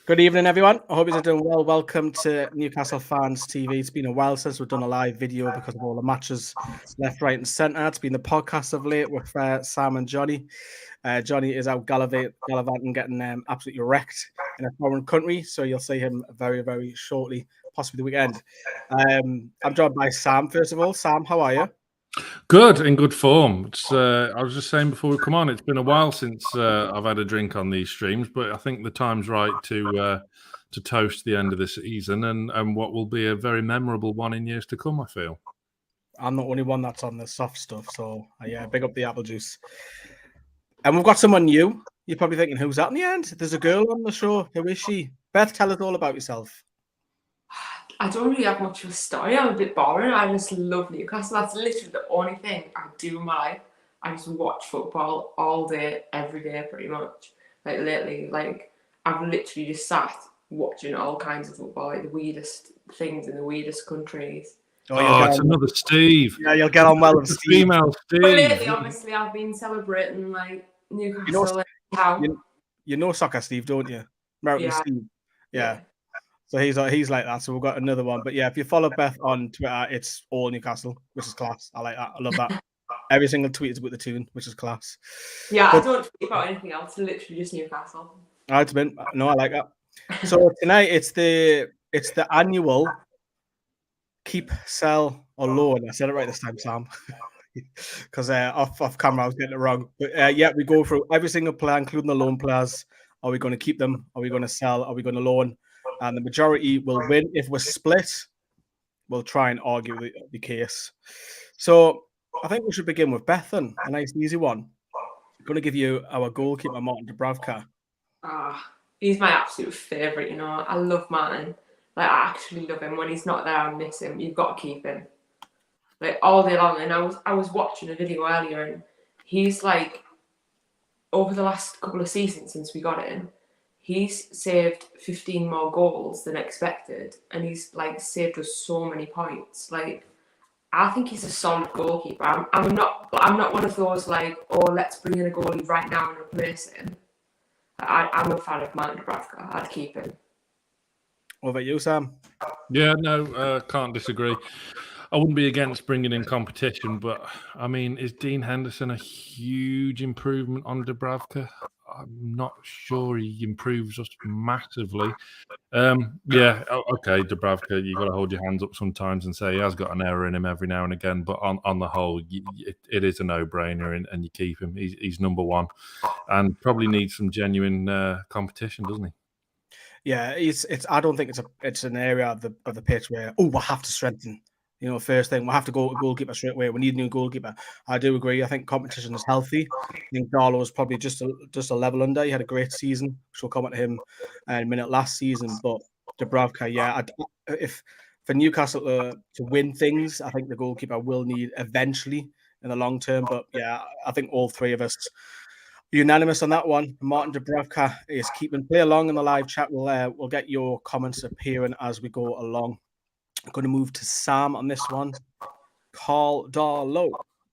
Good evening, everyone. I hope you're doing well. Welcome to Newcastle Fans TV. It's been a while since we've done a live video because of all the matches left, right, and centre. It's been the podcast of late with Sam and Johnny. Johnny is out gallivanting, getting absolutely wrecked in a foreign country. So you'll see him very, very shortly, possibly the weekend. I'm joined by Sam, first of all. Sam, how are you? Good, in good form. I was just saying before we come on, it's been a while since I've had a drink on these streams, but I think the time's right to toast the end of the season and what will be a very memorable one in years to come, I feel. I'm the only one that's on the soft stuff, so yeah, big up the apple juice. And we've got someone new. You're probably thinking, who's that in the end? There's a girl on the show. Who is she? Beth, tell us all about yourself. I don't really have much of a story. I'm a bit boring. I just love Newcastle. That's literally the only thing I do in my life. I just watch football all day, every day, pretty much. Like lately, I've literally just sat watching all kinds of football, like the weirdest things in the weirdest countries. Oh, it's another Steve. Yeah, you'll get on well with Steve. Female Steve. But lately, obviously, I've been celebrating like Newcastle. You know soccer, Steve, don't you? American Steve. Yeah. So he's like that. So we've got another one. But yeah, if you follow Beth on Twitter, it's all Newcastle, which is class. I like that. I love that. Every single tweet is with the tune, which is class. Yeah, I don't tweet about anything else. Literally just Newcastle. I like that. So tonight it's the annual keep, sell, or loan. I said it right this time, Sam. Because off camera I was getting it wrong. But yeah, we go through every single player, including the loan players. Are we going to keep them? Are we going to sell? Are we going to loan? And the majority will win. If we're split, we'll try and argue the case. So I think we should begin with Bethan, a nice easy one. I'm going to give you our goalkeeper, Martin Dubravka. He's my absolute favourite, you know. I love Martin. Like, I actually love him. When he's not there, I miss him. You've got to keep him. Like, all day long. And I was watching a video earlier, and he's like, over the last couple of seasons since we got in, he's saved 15 more goals than expected, and he's like saved us so many points. Like, I think he's a solid goalkeeper. I'm not one of those like, oh, let's bring in a goalie right now and replace him. I'm a fan of Martin Dubravka. I'd keep him. What about you, Sam? Yeah, no, can't disagree. I wouldn't be against bringing in competition, but I mean, is Dean Henderson a huge improvement on Dubravka? I'm not sure he improves us massively. Yeah, okay, Dubravka, you got to hold your hands up sometimes and say he has got an error in him every now and again. But on the whole, it is a no-brainer, and you keep him. He's number one, and probably needs some genuine competition, doesn't he? Yeah, it's. I don't think it's an area of the pitch where we'll have to strengthen. You know, first thing, we'll have to go to goalkeeper straight away. We need a new goalkeeper. I do agree. I think competition is healthy. I think Darlow was probably just a level under. He had a great season, which we'll comment to him in a minute last season. But Dubravka, yeah, if for Newcastle to win things, I think the goalkeeper will need eventually in the long term. But yeah, I think all three of us are unanimous on that one. Martin Dubravka is keeping. Play along in the live chat. We'll get your comments appearing as we go along. I'm going to move to Sam on this one. Carl Darlow.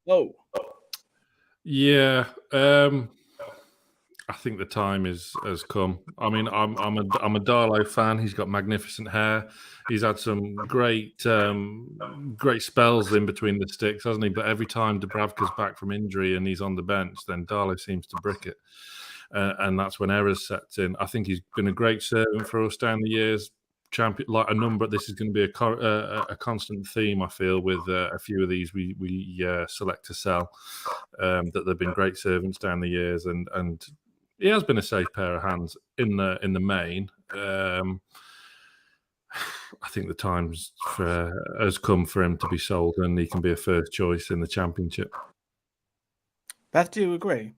Oh. Yeah, I think the time has come. I mean, I'm a Darlow fan. He's got magnificent hair. He's had some great spells in between the sticks, hasn't he? But every time Dubravka's back from injury and he's on the bench, then Darlow seems to brick it, and that's when errors sets in. I think he's been a great servant for us down the years. Champion, like a number. This is going to be a constant theme, I feel, with a few of these we select to sell. That they've been great servants down the years, and he has been a safe pair of hands in the main. I think the time's has come for him to be sold, and he can be a first choice in the Championship. Beth, do you agree?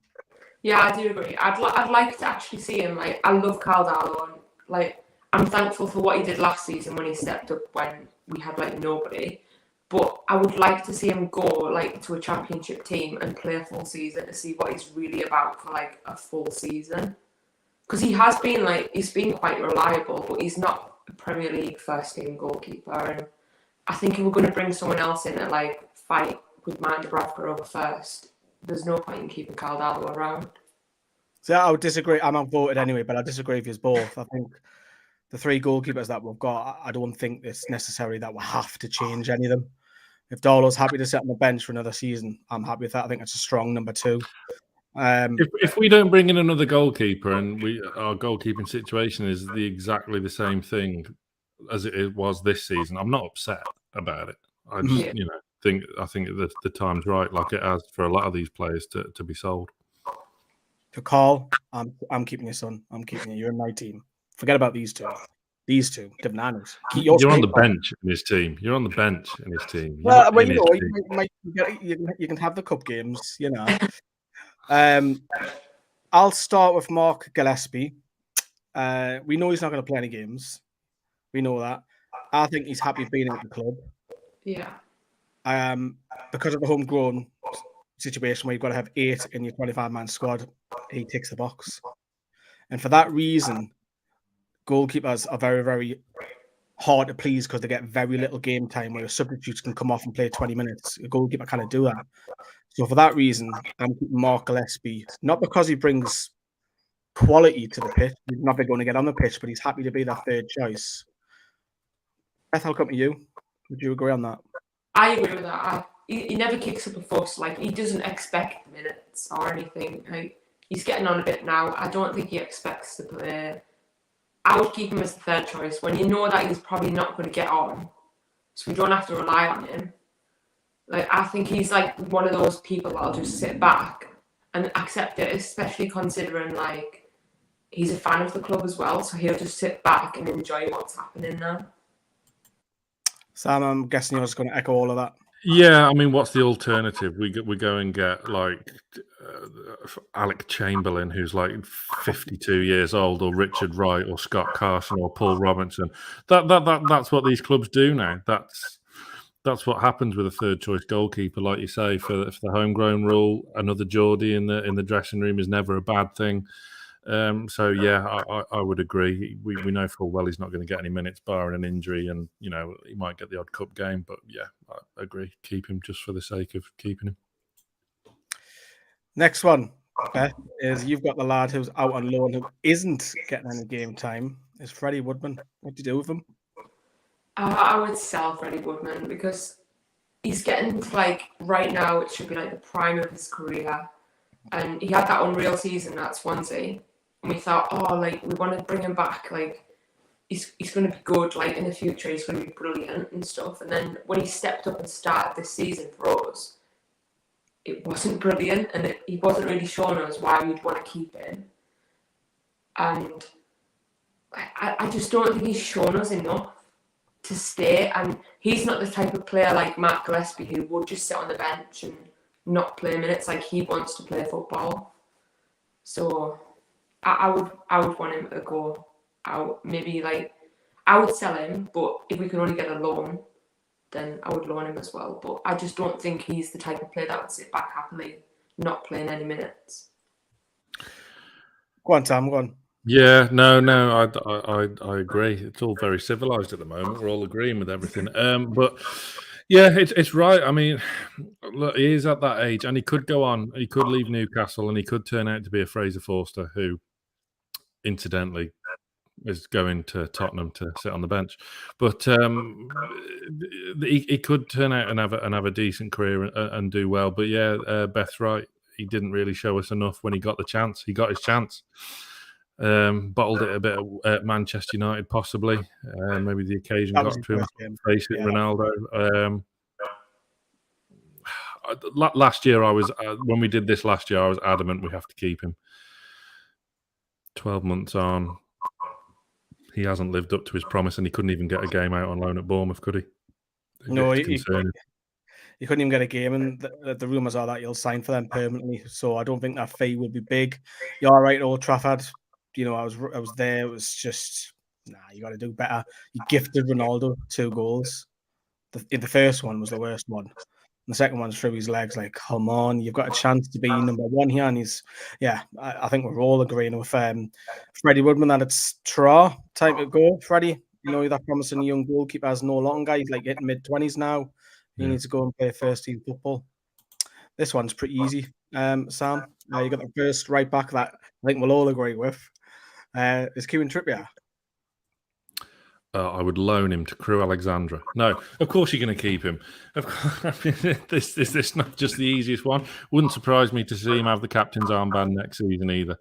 Yeah, I do agree. I'd like to actually see him. Like, I love Carl Darlow, and like, I'm thankful for what he did last season when he stepped up when we had like nobody. But I would like to see him go like to a Championship team and play a full season to see what he's really about for like a full season. Because he's been quite reliable, but he's not a Premier League first team goalkeeper. And I think if we're going to bring someone else in and like fight with Martin Dubravka over first, there's no point in keeping Carl Darlow around. So I would disagree. I'm outvoted anyway, but I disagree with you both. I think the 3 goalkeepers that we've got, I don't think it's necessary that we have to change any of them. If Darlow's happy to sit on the bench for another season, I'm happy with that. I think it's a strong number 2. If we don't bring in another goalkeeper and our goalkeeping situation is exactly the same thing as it was this season, I'm not upset about it. I just think the time's right, like it has for a lot of these players to be sold. For Carl, I'm keeping your son. I'm keeping you. You're in my team. Forget about these two. These two, different animals. You're on the bench in his team. You're on the bench in his team. Well, you can have the cup games, you know. I'll start with Mark Gillespie. We know he's not going to play any games. We know that. I think he's happy being at the club. Yeah. Because of the homegrown situation where you've got to have 8 in your 25-man squad, he ticks the box. And for that reason, goalkeepers are very, very hard to please because they get very little game time where substitutes can come off and play 20 minutes. A goalkeeper can't do that. So for that reason, I'm keeping Mark Gillespie, not because he brings quality to the pitch. He's never going to get on the pitch, but he's happy to be that 3rd choice. Beth, I'll come to you. Would you agree on that? I agree with that. He never kicks up a fuss. Like, he doesn't expect minutes or anything. Like, he's getting on a bit now. I don't think he expects to play. I would keep him as the 3rd choice when you know that he's probably not going to get on, so we don't have to rely on him. Like, I think he's like one of those people that'll just sit back and accept it, especially considering like he's a fan of the club as well, so he'll just sit back and enjoy what's happening there. Sam, I'm guessing you're just going to echo all of that. Yeah, I mean, what's the alternative? We go and get like Alec Chamberlain, who's like 52 years old, or Richard Wright, or Scott Carson, or Paul Robinson. That's what these clubs do now. That's what happens with a 3rd choice goalkeeper, like you say, for the homegrown rule. Another Geordie in the dressing room is never a bad thing. So yeah, I would agree. We know full well he's not going to get any minutes barring an injury, and you know he might get the odd cup game. But yeah, I agree. Keep him just for the sake of keeping him. Next one, Beth, is you've got the lad who's out on loan who isn't getting any game time. Is Freddie Woodman? What do you do with him? I would sell Freddie Woodman because he's getting to like right now. It should be like the prime of his career, and he had that unreal season at Swansea. And we thought, oh, like, we want to bring him back. Like, he's going to be good. Like, in the future, he's going to be brilliant and stuff. And then when he stepped up and started this season for us, it wasn't brilliant. And he wasn't really showing us why we'd want to keep him. And I just don't think he's shown us enough to stay. And he's not the type of player like Mark Gillespie who would just sit on the bench and not play minutes. Like, he wants to play football. So I would want him to go out. Maybe like I would sell him, but if we can only get a loan, then I would loan him as well. But I just don't think he's the type of player that would sit back happily, not playing any minutes. Go on, Tom. Go on. Yeah, no, I agree. It's all very civilized at the moment. We're all agreeing with everything. But yeah, it's right. I mean, look, he is at that age, and he could go on. He could leave Newcastle, and he could turn out to be a Fraser Forster, who, incidentally, is going to Tottenham to sit on the bench. But he could turn out and have a decent career and do well. But yeah, Beth's right. He didn't really show us enough when he got the chance. He got his chance. Bottled it a bit at Manchester United, possibly. Maybe the occasion got to him facing Ronaldo. Last year, I was when we did this last year, I was adamant we have to keep him. 12 months on, he hasn't lived up to his promise, and he couldn't even get a game out on loan at Bournemouth, could he? No, he couldn't even get a game, and the rumours are that he'll sign for them permanently. So I don't think that fee will be big. You're right, Old Trafford. You know, I was there. It was just, you got to do better. You gifted Ronaldo 2 goals. The first one was the worst one. The second one's through his legs. Like, come on, you've got a chance to be number 1 here. And I think we're all agreeing with Freddie Woodman that it's time to go. Freddie, you know, that promising young goalkeeper is no longer. He's like hitting mid-20s now. He needs to go and play first team football. This one's pretty easy. Sam, you got the first right back that I think we'll all agree with. Is Kieran Trippier. I would loan him to Crew Alexandra. No, of course you're going to keep him. Of course, this is not just the easiest one. Wouldn't surprise me to see him have the captain's armband next season either.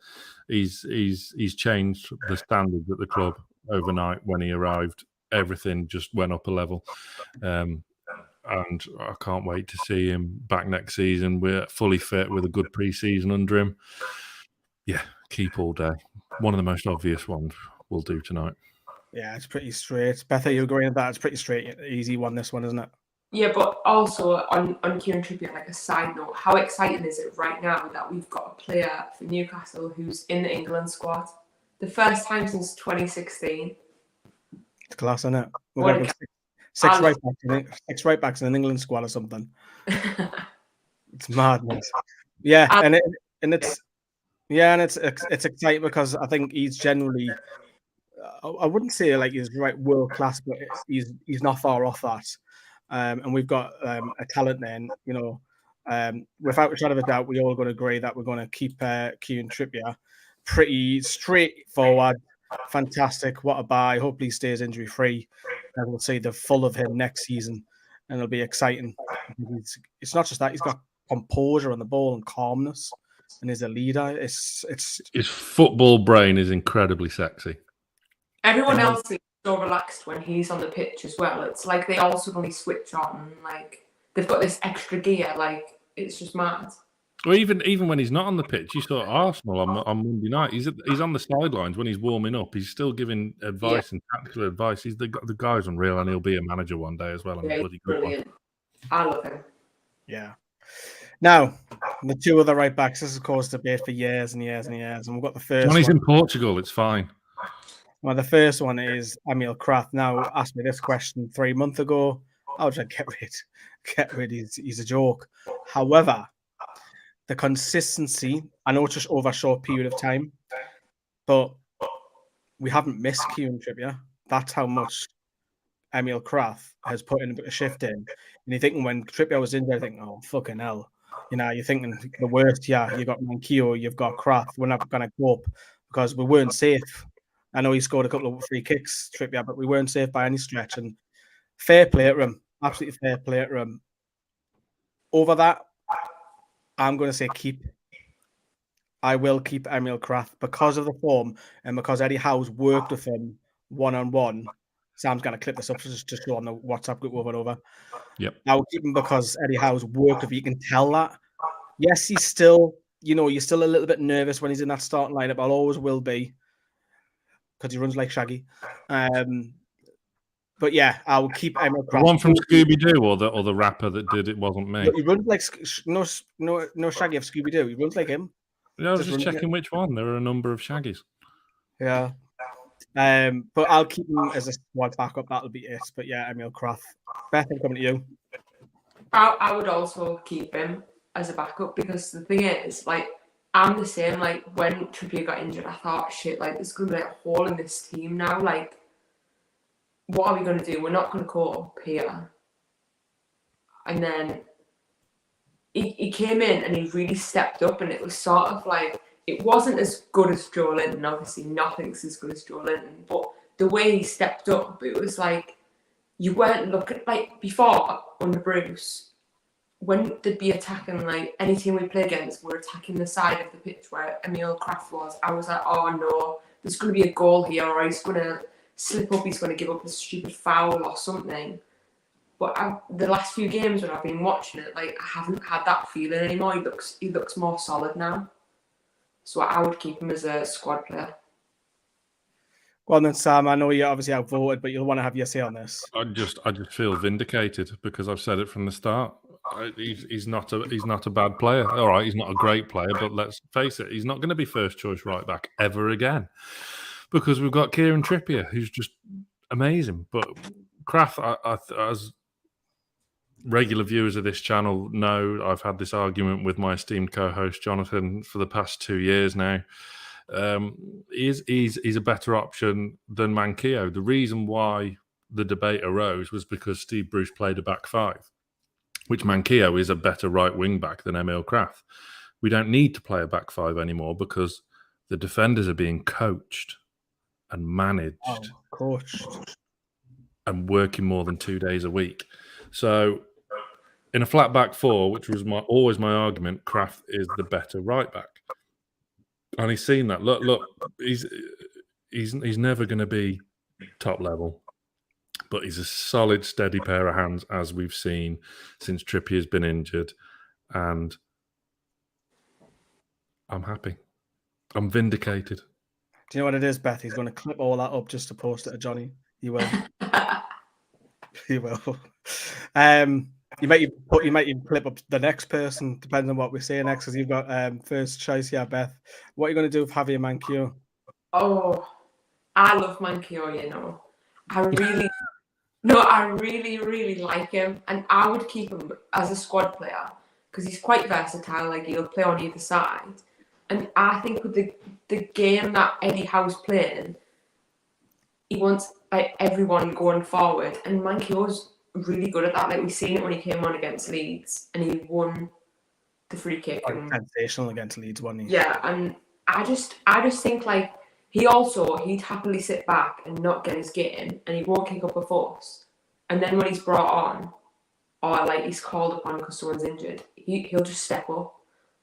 He's changed the standards at the club overnight when he arrived. Everything just went up a level, and I can't wait to see him back next season. We're fully fit with a good pre-season under him. Yeah, keep all day. One of the most obvious ones we'll do tonight. Yeah, it's pretty straight. Beth, are you agreeing with that? It's pretty straight, easy one, this one, isn't it? Yeah, but also on Kieran Trippier, like a side note, how exciting is it right now that we've got a player for Newcastle who's in the England squad? The first time since 2016. It's class, isn't it? We're going six right backs in an England squad or something. It's madness. Yeah, and it's exciting because I think he's generally, I wouldn't say like he's right world class, but he's not far off that. And we've got a talent then, without a shadow of a doubt, we're all going to agree that we're going to keep Kieran Trippier. Pretty straightforward, fantastic. What a buy. Hopefully he stays injury free. And we'll see the full of him next season. And it'll be exciting. It's not just that, he's got composure on the ball and calmness. And he's a leader. His football brain is incredibly sexy. Everyone else is so relaxed when he's on the pitch as well. It's like they all suddenly switch on, like they've got this extra gear. Like it's just mad. Well, even when he's not on the pitch, you saw Arsenal on Monday night. He's on the sidelines when he's warming up. He's still giving advice and tactical advice. The guy's unreal, and he'll be a manager one day as well. Yeah, he's brilliant. I love him. Yeah. Now, the two other right backs. This has caused debate for years and years and years, and we've got the first. When he's in Portugal, it's fine. Well, the first one is Emil Kraft. Now, asked me this question 3 months ago. I was like, get rid. He's a joke. However, the consistency, I know it's just over a short period of time, but we haven't missed Kieran Trippier. That's how much Emil Kraft has put in a shift in. And you're thinking when Trippier was in there, you're thinking, oh, fucking hell. You're thinking the worst, you've got Manquillo, you've got Kraft. We're not going to cope because we weren't safe. I know he scored a couple of free kicks, Trippier, but we weren't safe by any stretch. And fair play to him. Absolutely fair play to him. Over that, I'm going to say keep. I will keep Emil Kraft because of the form and because Eddie Howe's worked with him one-on-one. Sam's going to clip this up just to show on the WhatsApp group over and over. Yep. I will keep him because Eddie Howe's worked with him. You can tell that. Yes, he's still, you're still a little bit nervous when he's in that starting lineup. I'll always will be because he runs like Shaggy. But yeah, I will keep Emil Kraft. The one from Scooby-Doo or the rapper that did It Wasn't Me? He runs like no Shaggy of Scooby-Doo. He runs like him. Yeah, I was just checking which one. There are a number of Shaggies. Yeah. But I'll keep him as a squad backup. That'll be it. But yeah, Emil Kraft. Beth, I'm coming to you. I would also keep him as a backup because the thing is, like, I'm the same. Like, when Trippier got injured, I thought, shit, like, there's going to be a hole in this team now. Like, what are we going to do? We're not going to cope here. And then he came in and he really stepped up, and it was sort of like, it wasn't as good as Joe Linton. Obviously, nothing's as good as Joe Linton. But the way he stepped up, it was like, you weren't looking, like, before, under Bruce, when they'd be attacking, like, any team we play against, we're attacking the side of the pitch where Emil Kraft was. I was like, oh no, there's going to be a goal here, or he's going to slip up, he's going to give up a stupid foul or something. But the last few games when I've been watching it, like, I haven't had that feeling anymore. He looks more solid now. So I would keep him as a squad player. Well then, Sam, I know you obviously outvoted, but you'll want to have your say on this. I just feel vindicated because I've said it from the start. He's not a bad player. All right, he's not a great player, but let's face it, he's not going to be first choice right back ever again because we've got Kieran Trippier, who's just amazing. But Kraft, as regular viewers of this channel know, I've had this argument with my esteemed co-host Jonathan for the past 2 years now. He's a better option than Manquillo. The reason why the debate arose was because Steve Bruce played a back five, which Manquillo is a better right wing back than Emil Kraft. we don't need to play a back five anymore because the defenders are being coached and managed and working more than 2 days a week. So in a flat back four, which was always my argument, Kraft is the better right back. And he's seen that. Look, he's never going to be top level, but he's a solid, steady pair of hands, as we've seen since Trippier's been injured. And I'm happy. I'm vindicated. Do you know what it is, Beth? He's going to clip all that up just to post it to Johnny. He will. He will. You might even clip up the next person, depending on what we say next, because you've got first choice here, Beth. What are you going to do with Javier Manquillo? Oh, I love Manquillo, you know. I really, really like him, and I would keep him as a squad player because he's quite versatile. Like, he'll play on either side, and I think with the game that Eddie Howe's playing, he wants like everyone going forward, and Manquillo's really good at that. Like, we've seen it when he came on against Leeds, and he won the free kick. Sensational against Leeds, wasn't he? Yeah, and I just think like he'd happily sit back and not get his game, and he won't kick up a fuss. And then when he's brought on, or like he's called upon because someone's injured, he'll just step up.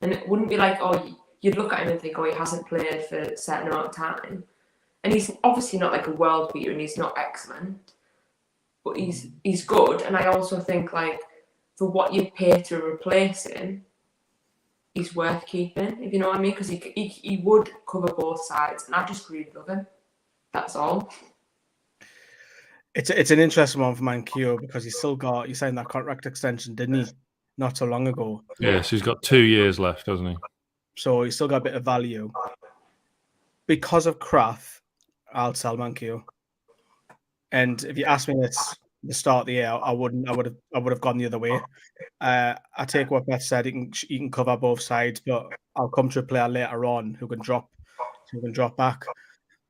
And it wouldn't be like, oh, you'd look at him and think, oh, he hasn't played for a certain amount of time. And he's obviously not like a world beater, and he's not excellent, but he's good. And I also think like for what you pay to replace him, he's worth keeping, if you know what I mean, because he would cover both sides, and I just really love him. That's all. It's an interesting one for Manquillo because he signed that contract extension, didn't he? Not so long ago. Yes, he's got 2 years left, hasn't he? So he's still got a bit of value. Because of Kraft, I'll sell Manquillo. And if you asked me this the start of the year, I would have gone the other way. I take what Beth said. He can cover both sides, but I'll come to a player later on who can drop back.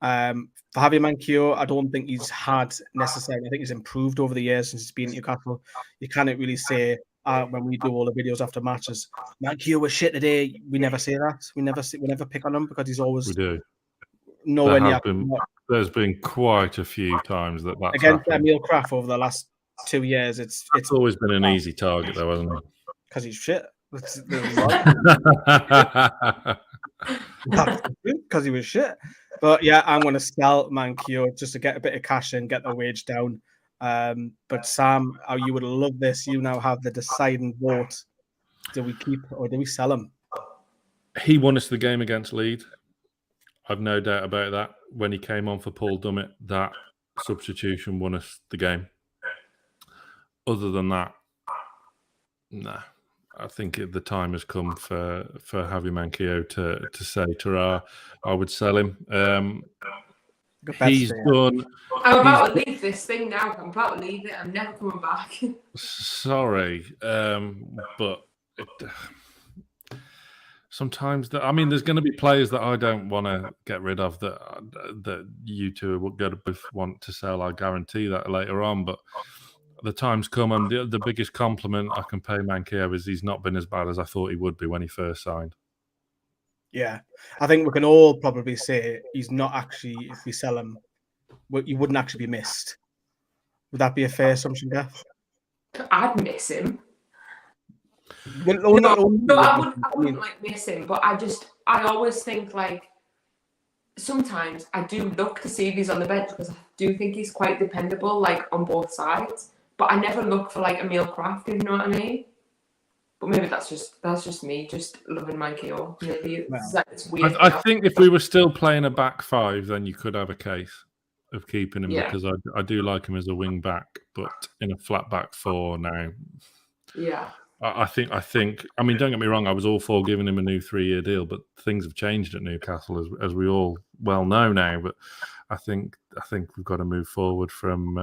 For Javier Manquillo, I don't think he's had necessarily. I think he's improved over the years since he's been at Newcastle. You can't really say when we do all the videos after matches, Manquillo was shit today. We never say that. We never pick on him because he's always. We do. There's been quite a few times that's against happened. Emil Kraft over the last 2 years. It's always been an easy target, though, hasn't it? Because he's shit. Because he was shit. But yeah, I'm going to sell Manquillo just to get a bit of cash in, get the wage down. But Sam, you would love this. You now have the deciding vote. Do we keep or do we sell him? He won us the game against Leeds. I've no doubt about that. When he came on for Paul Dummett, that substitution won us the game. Other than that, nah. I think the time has come for Javier Manquillo to say, "Ta-ra!" I would sell him. He's done. I'm about to leave this thing now. I'm about to leave it. I'm never coming back. Sorry, but sometimes there's going to be players that I don't want to get rid of that you two are going to both want to sell. I guarantee that later on, but. The time's come, and the biggest compliment I can pay Manquillo is he's not been as bad as I thought he would be when he first signed. Yeah, I think we can all probably say he's not actually, if we sell him, he wouldn't actually be missed. Would that be a fair assumption, Beth? I'd miss him. I wouldn't like miss him, but I always think like sometimes I do look to see if he's on the bench because I do think he's quite dependable, like on both sides. But I never look for like Emil Kraft, if you know what I mean. But maybe that's just me, just loving Manquillo. Maybe it's weird. I think if we were still playing a back five, then you could have a case of keeping him because I do like him as a wing back, but in a flat back four now. Yeah. I think. I mean, don't get me wrong. I was all for giving him a new 3-year deal, but things have changed at Newcastle, as we all well know now. But I think we've got to move forward from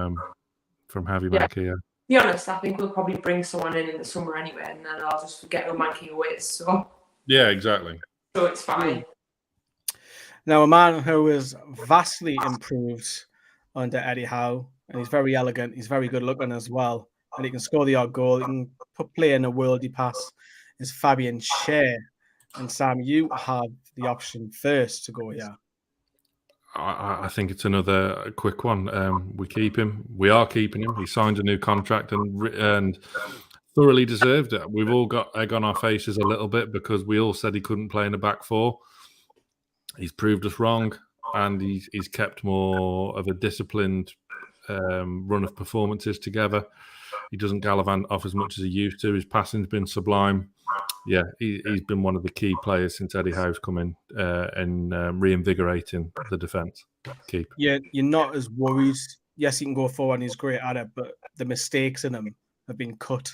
Javier Manquillo. To be honest, I think we'll probably bring someone in the summer anyway, and then I'll just forget who Manquillo is. So yeah, exactly. So it's fine. Now, a man who is vastly improved under Eddie Howe, and he's very elegant. He's very good looking as well. And he can score the odd goal. He can play in a worldy pass. Is Fabian Sher. And Sam, you have the option first to go here. I think it's another quick one. We keep him. We are keeping him. He signed a new contract and thoroughly deserved it. We've all got egg on our faces a little bit because we all said he couldn't play in the back four. He's proved us wrong, and he's kept more of a disciplined run of performances together. He doesn't gallivant off as much as he used to. His passing's been sublime. Yeah, he's been one of the key players since Eddie Howe's come in and reinvigorating the defence. Keep. Yeah, you're not as worried. Yes, he can go forward and he's great at it, but the mistakes in him have been cut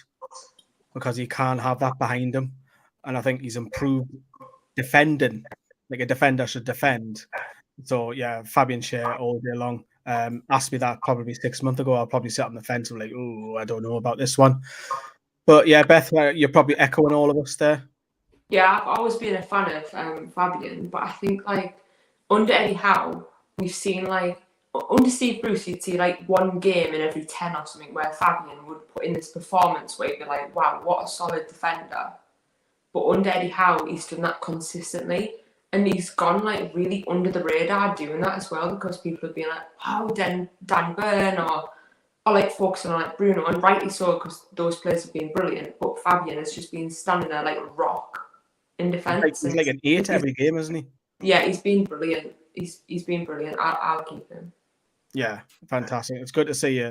because he can't have that behind him. And I think he's improved defending like a defender should defend. So, yeah, Fabian Sher all day long. Asked me that probably 6 months ago. I'll probably sit on the fence and like, oh, I don't know about this one. But yeah, Beth, you're probably echoing all of us there. Yeah, I've always been a fan of Fabian, but I think like under Eddie Howe, we've seen like under Steve Bruce, you'd see like one game in every 10 or something where Fabian would put in this performance where you'd be like, wow, what a solid defender. But under Eddie Howe, he's done that consistently. And he's gone like really under the radar doing that as well because people have been like, oh, Dan Burn or like focusing on like Bruno, and rightly so because those players have been brilliant. But Fabian has just been standing there like a rock in defence. He's like an 8 every game, isn't he? Yeah, he's been brilliant. He's been brilliant. I'll keep him. Yeah, fantastic. It's good to see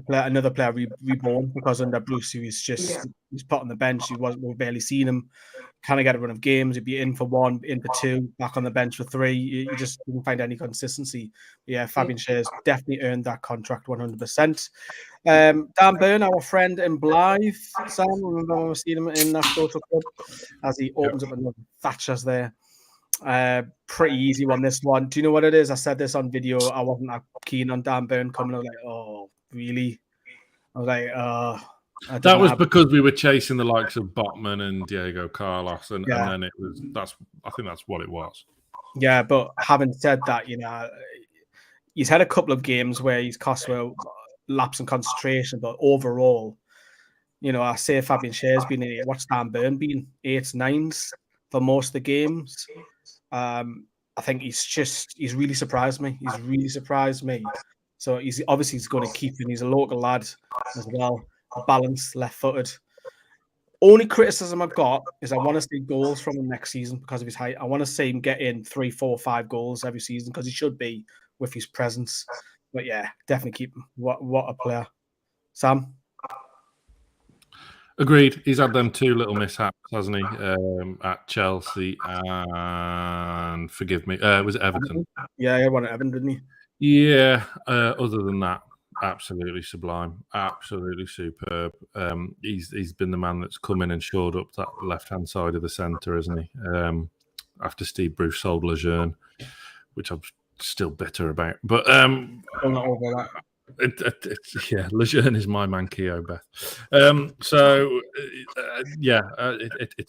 another player reborn because under Bruce, he's put on the bench. We've barely seen him kind of get a run of games. He'd be in for 1, in for 2, back on the bench for 3. You just didn't find any consistency. But yeah, Fabian Sher's definitely earned that contract 100%. Dan Burn, our friend in Blythe, Sam, remember when we seen him in that social club as he opens up another Thatcher's there. Pretty easy one, this one. Do you know what it is? I said this on video. I wasn't that keen on Dan Burn coming. I was like, oh, really? I was like, that was because we were chasing the likes of Botman and Diego Carlos, and then it was. I think that's what it was. Yeah, but having said that, he's had a couple of games where he's cost lapse in concentration, but overall, I say Fabian Sher's been in. What's Dan Burn been? 8s, 9s for most of the games. I think he's really surprised me. He's really surprised me. So he's going to keep him. He's a local lad as well. Balanced, left-footed. Only criticism I've got is I want to see goals from him next season because of his height. I want to see him get in 3, 4, 5 goals every season because he should be with his presence. But yeah, definitely keep him. What a player. Sam? Agreed. He's had them 2 little mishaps, hasn't he? At Chelsea and forgive me, was it Everton? Yeah, he won at Everton, didn't he? Yeah. Other than that, absolutely sublime, absolutely superb. He's been the man that's come in and shored up that left-hand side of the centre, isn't he? After Steve Bruce sold Lejeune, which I'm still bitter about. But I'm not over that. Lejeune is my man, Keogh, Beth. It's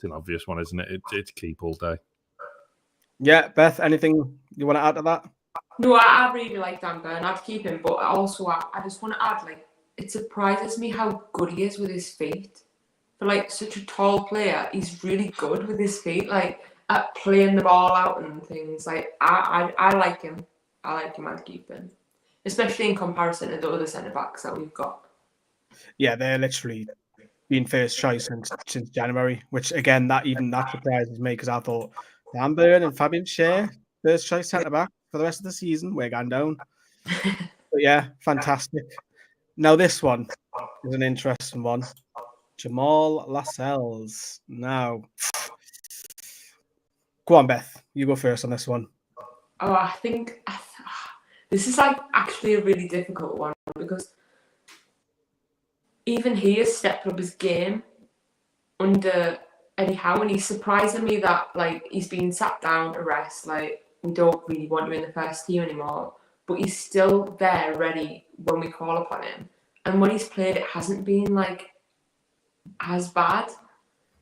an obvious one, isn't it? It's keep all day. Yeah, Beth, anything you want to add to that? No, I really like Dan Burn. I'd keep him, but also I just want to add, like, it surprises me how good he is with his feet. For like such a tall player, he's really good with his feet, like at playing the ball out and things. Like I like him. I like him. I'd keep him, especially in comparison to the other centre backs that we've got. Yeah, they're literally been first choice since January, which again that surprises me because I thought Dan Burn and Fabian Sher first choice centre back for the rest of the season. We're going down. But yeah, fantastic. Now this one is an interesting one. Jamal Lascelles. Now, go on, Beth. You go first on this one. Oh, I think this is like actually a really difficult one because even he has stepped up his game under Eddie Howe, and he's surprising me that like he's been sat down to rest. Like, we don't really want him in the first team anymore, but he's still there, ready when we call upon him. And when he's played, it hasn't been like as bad.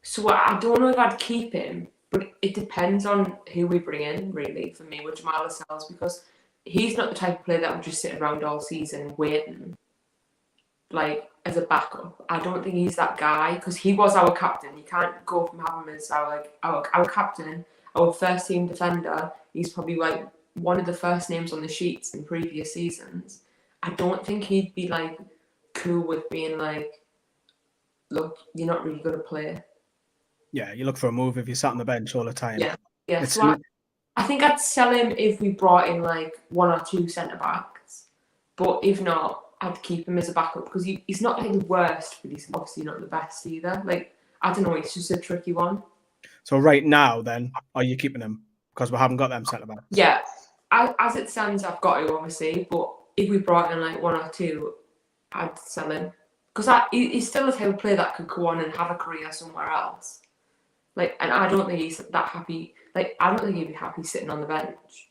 So I don't know if I'd keep him, but it depends on who we bring in, really, for me, with Jamal Lascelles, because he's not the type of player that would just sit around all season waiting. like as a backup. I don't think he's that guy because he was our captain. You can't go from having him as our captain, our first team defender. He's probably like one of the first names on the sheets in previous seasons. I don't think he'd be like cool with being like, look, you're not really going to play. Yeah, you look for a move if you sat on the bench all the time. Yeah. So I think I'd sell him if we brought in like one or two centre backs, but if not, I'd keep him as a backup because he's not like the worst, but he's obviously not the best either. Like, I don't know, it's just a tricky one. So right now, then, are you keeping him? Because we haven't got them centre backs. Yeah, as it stands, I've got to obviously, but if we brought in like one or two, I'd sell him because he's still a type of player that could go on and have a career somewhere else. Like, and I don't think he's that happy. Like, I don't think he'd be happy sitting on the bench.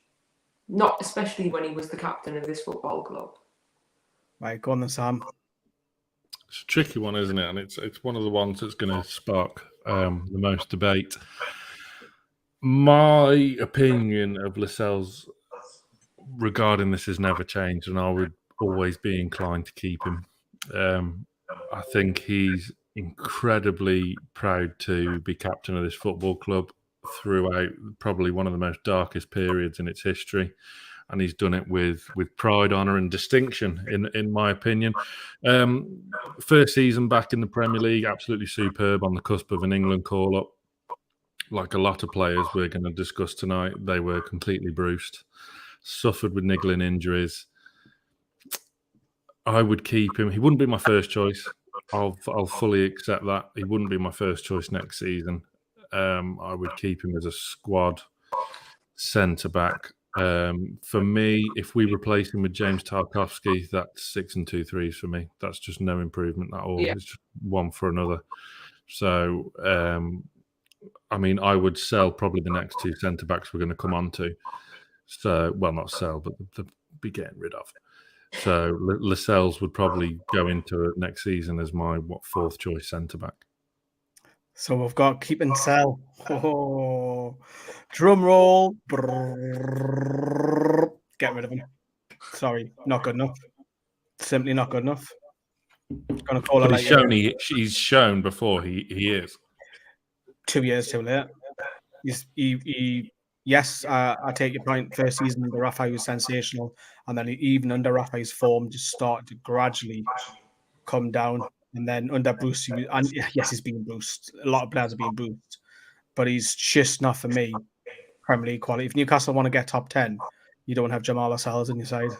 Not especially when he was the captain of this football club. Right, go on then, Sam. It's a tricky one, isn't it? And it's one of the ones that's going to spark the most debate. My opinion of Lascelles regarding this has never changed, and I would always be inclined to keep him. I think he's incredibly proud to be captain of this football club throughout probably one of the most darkest periods in its history. And he's done it with pride, honour and distinction, in my opinion. First season back in the Premier League, absolutely superb, on the cusp of an England call-up. Like a lot of players we're going to discuss tonight, they were completely bruised, suffered with niggling injuries. I would keep him. He wouldn't be my first choice. I'll fully accept that. He wouldn't be my first choice next season. I would keep him as a squad centre-back. For me, if we replace him with James Tarkowski, that's 6 and 2 threes for me. That's just no improvement at all. Yeah. It's just one for another. So, I mean, I would sell probably the next two centre-backs we're going to come on to. So, well, not sell, but be getting rid of. So, Lascelles would probably go into next season as my, fourth choice centre-back. So we've got keep and sell. Oh, drum roll. Get rid of him. Sorry, not good enough. Simply not good enough. Gonna call but he's shown before he is. 2 years too late. Yes, I take your point. First season under Rafa was sensational, and then even under Rafa's form just started to gradually come down. And then under Bruce, he's being boosted. A lot of players are being boosted, but he's just not for me Premier League quality. If Newcastle want to get top 10, you don't have Jamal Lascelles on your side.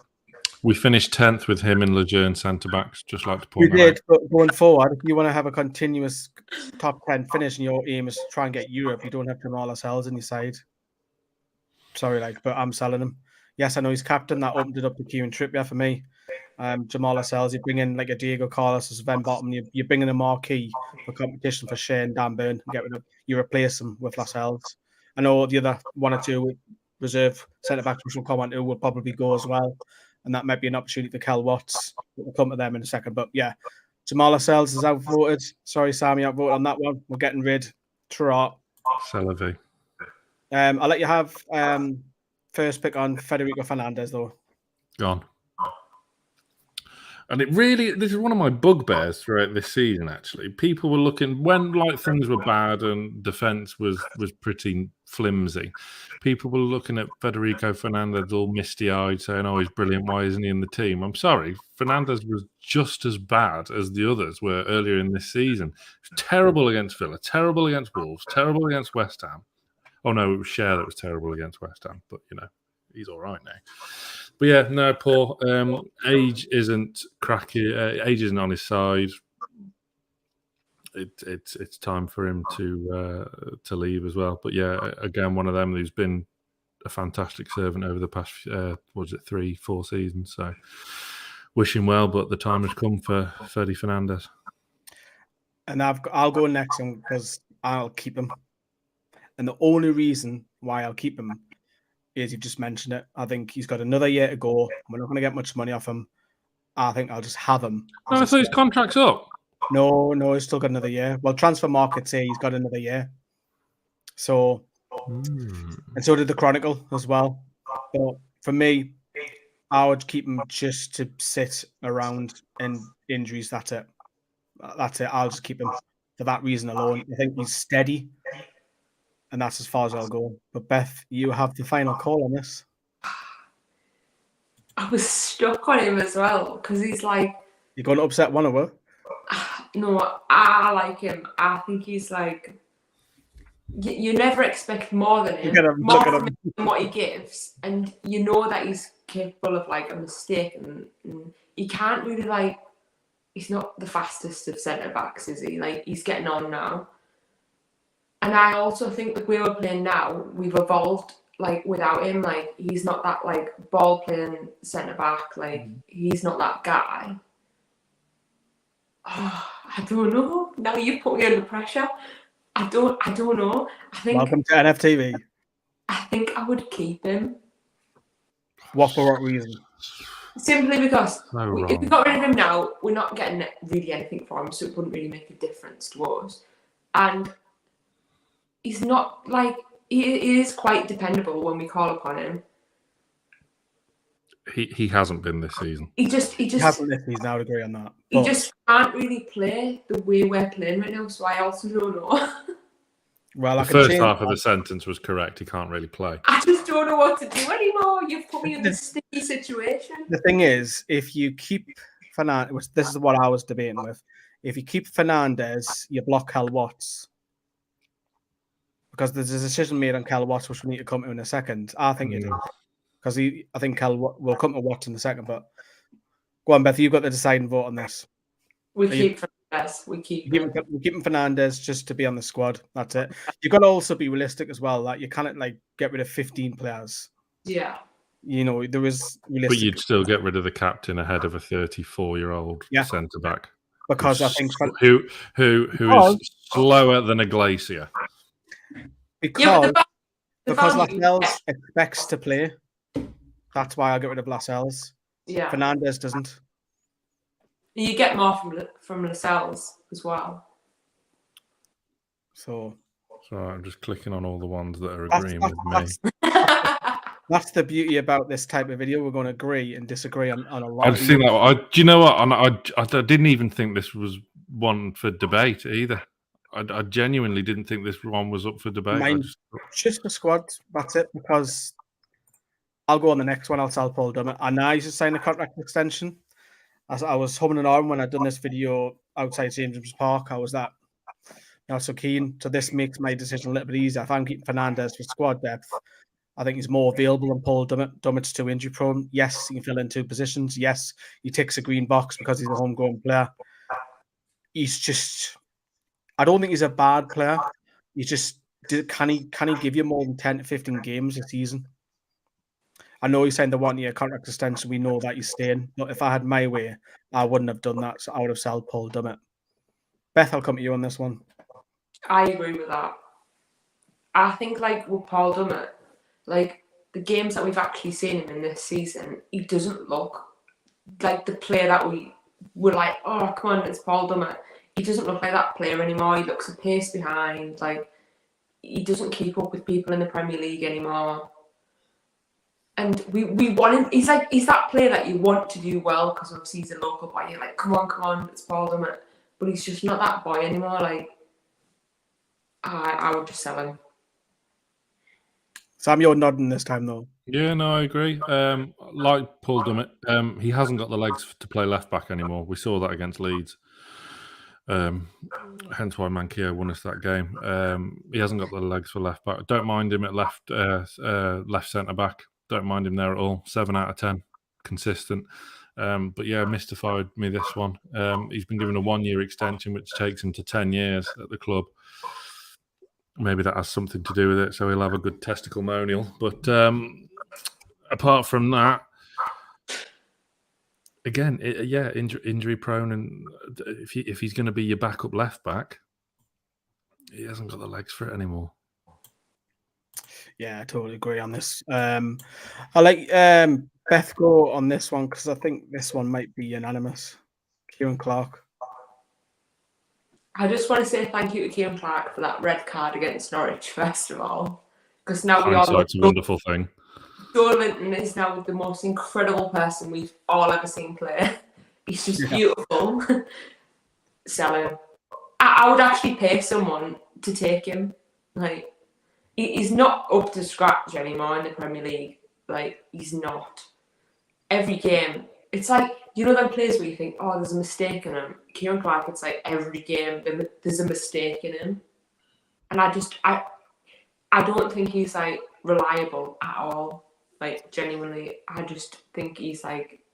We finished 10th with him and Lejeune centre-backs, just like to point out. You did, but going forward, if you want to have a continuous top 10 finish and your aim is to try and get Europe, you don't have Jamal Lascelles on your side. Sorry, but I'm selling him. Yes, I know he's captain. That opened it up to Kieran Trippier for me. Jamal Lascelles, you bring in like a Diego Carlos as Van Bottom, you bring in a marquee for competition for Shane Dan Burn, you replace him with Lascelles. I know the other one or two reserve centre-backs which will come on who will probably go as well, and that might be an opportunity for Kel Watts. We'll come to them in a second, but yeah, Jamal Lascelles is outvoted. Sorry, Sammy, outvoted on that one. We're getting rid. Trot. Salavi. I'll let you have first pick on Federico Fernandez though. Gone. And this is one of my bugbears throughout this season, actually. People were looking, when things were bad and defence was pretty flimsy, people were looking at Federico Fernandez all misty-eyed, saying, oh, he's brilliant, why isn't he in the team? I'm sorry, Fernandez was just as bad as the others were earlier in this season. He was terrible against Villa, terrible against Wolves, terrible against West Ham. Oh, no, it was Sher that was terrible against West Ham, but, he's all right now. But yeah, no, poor. Age isn't cracky. Age isn't on his side. It's time for him to leave as well. But yeah, again, one of them who's been a fantastic servant over the past 3-4 seasons. So wish him well, but the time has come for Freddie Fernandez. And I'll go next because I'll keep him. And the only reason why I'll keep him is you've just mentioned it. I think he's got another year to go. We're not going to get much money off him. I think I'll just have him. No, I thought his contract's up. No, he's still got another year. Well, transfer market say he's got another year. So, and so did the Chronicle as well. But for me, I would keep him just to sit around in injuries. That's it. That's it. I'll just keep him for that reason alone. I think he's steady, and that's as far as I'll go. But Beth, you have the final call on this. I was stuck on him as well because he's like. You're going to upset one of her? No, I like him. I think he's like. You never expect more than him, more from him than what he gives, and you know that he's capable of like a mistake, and he can't really like. He's not the fastest of centre backs, is he? Like he's getting on now, and I also think the way we're playing now, we've evolved. Like without him, like he's not that like ball playing centre back. Like he's not that guy. Oh, I don't know. Now you've put me under pressure. I don't know. I think. Welcome to NFTV. I think I would keep him. What for? What reason? Simply because if we got rid of him now, we're not getting really anything for him, so it wouldn't really make a difference to us. And he's not like he is quite dependable when we call upon him. He hasn't been this season. He hasn't this season. I would agree on that. He just can't really play the way we're playing right now. So I also don't know. Well, the first half of the sentence was correct. He can't really play. I just don't know what to do anymore. You've put me in this sticky situation. The thing is, if you keep Fernandez, this is what I was debating with. If you keep Fernandez, you block Cal Watts. Because there's a decision made on Cal Watts, which we need to come to in a second. I think it is. Because I think Cal will come to Watts in a second. But go on, Beth, you've got the deciding vote on this. We keep Fernandez. We keep him Fernandez just to be on the squad. That's it. You've got to also be realistic as well. Like you can't like get rid of 15 players. Yeah. You know, there is realistic. But you'd still get rid of the captain ahead of a 34-year-old centre back. Because I think who is slower than a glacier. Because Lascelles expects to play. That's why I get rid of Lascelles. Yeah. Fernandez doesn't. You get more from Lascelles as well. So I'm just clicking on all the ones that are agreeing with me. That's the beauty about this type of video. We're going to agree and disagree on a lot. I've seen that. Do you know what? I didn't even think this was one for debate either. I genuinely didn't think this one was up for debate. Just the squad. That's it. Because I'll go on the next one. I'll tell Paul Dummett. And now he's just signed a contract extension. As I was humming and on when I'd done this video outside St. James's Park, I was not so keen. So this makes my decision a little bit easier. If I'm keeping Fernandez for squad depth, I think he's more available than Paul Dummett. Dummett's too injury prone. Yes, he can fill in two positions. Yes, he ticks a green box because he's a homegrown player. He's just, I don't think he's a bad player. He's just, can he give you more than 10 to 15 games a season? I know he's signed the 1 year contract extension. We know that he's staying. But if I had my way, I wouldn't have done that. So I would have sold Paul Dummett. Beth, I'll come to you on this one. I agree with that. I think like with Paul Dummett, like the games that we've actually seen him in this season, he doesn't look like the player that we were like, oh, come on, it's Paul Dummett. He doesn't look like that player anymore. He looks a pace behind. Like, he doesn't keep up with people in the Premier League anymore. And we want him. He's that player that you want to do well because obviously he's a local boy. You're like, come on, it's Paul Dummett. But he's just not that boy anymore. Like, I would just sell him. Sam, you're nodding this time, though. Yeah, no, I agree. Like Paul Dummett, he hasn't got the legs to play left back anymore. We saw that against Leeds. Hence why Manquillo won us that game. He hasn't got the legs for left back. Don't mind him at left centre back. Don't mind him there at all. 7 out of 10, consistent. But yeah, mystified me this one. He's been given a 1 year extension, which takes him to 10 years at the club. Maybe that has something to do with it, so he'll have a good testimonial. But apart from that, again, injury prone, and if he's going to be your backup left back, he hasn't got the legs for it anymore. Yeah, I totally agree on this. I like Beth go on this one because I think this one might be unanimous. Kieran Clark. I just want to say thank you to Kieran Clark for that red card against Norwich, first of all. Because now we all Hindsight's a wonderful thing. Joe Linton is now the most incredible person we've all ever seen play. He's just beautiful. Sell him. I would actually pay someone to take him. Like, he's not up to scratch anymore in the Premier League. Like, he's not. Every game, it's like, you know them players where you think, oh, there's a mistake in him. Kieran Clark, it's like every game there's a mistake in him. And I don't think he's like reliable at all. Like, genuinely, I just think he's like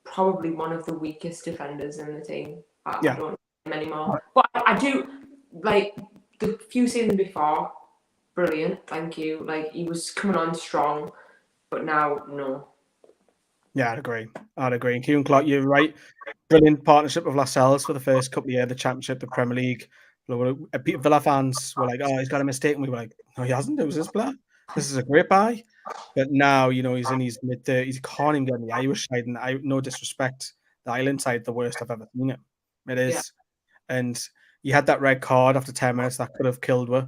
probably one of the weakest defenders in the team. I don't know him anymore. But I do, like, the few seasons before, brilliant, thank you. Like, he was coming on strong, but now, no. Yeah, I'd agree. And Kieran Clark, you're right. Brilliant partnership with Lascelles for the first couple of years, the Championship, the Premier League. Villa fans were like, oh, he's got a mistake. And we were like, no, he hasn't. It was his player. This is a great buy. But now, you know, he's in his mid-30s. He can't even get on the Irish side. And no disrespect, the Island side, the worst I've ever seen it. It is. Yeah. And he had that red card after 10 minutes that could have killed her.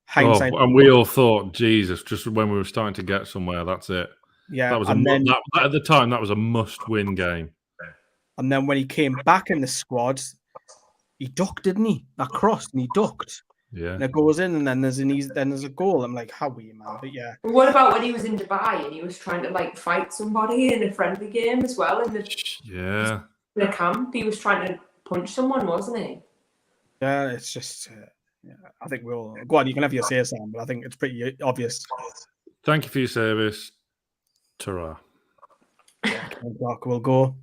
Hindsight. And we all thought, Jesus, just when we were starting to get somewhere, that's it. Yeah. That was at the time, that was a must-win game. And then when he came back in the squad, he ducked, didn't he? That crossed and he ducked. Yeah. And it goes in, and then there's a goal. I'm like, how are you, man? But yeah. What about when he was in Dubai and he was trying to like fight somebody in a friendly game as well? In the camp, he was trying to punch someone, wasn't he? Yeah, it's just. I think we'll go on. You can have your say, Sam, but I think it's pretty obvious. Thank you for your service. Ta-ra. Yeah, we'll go.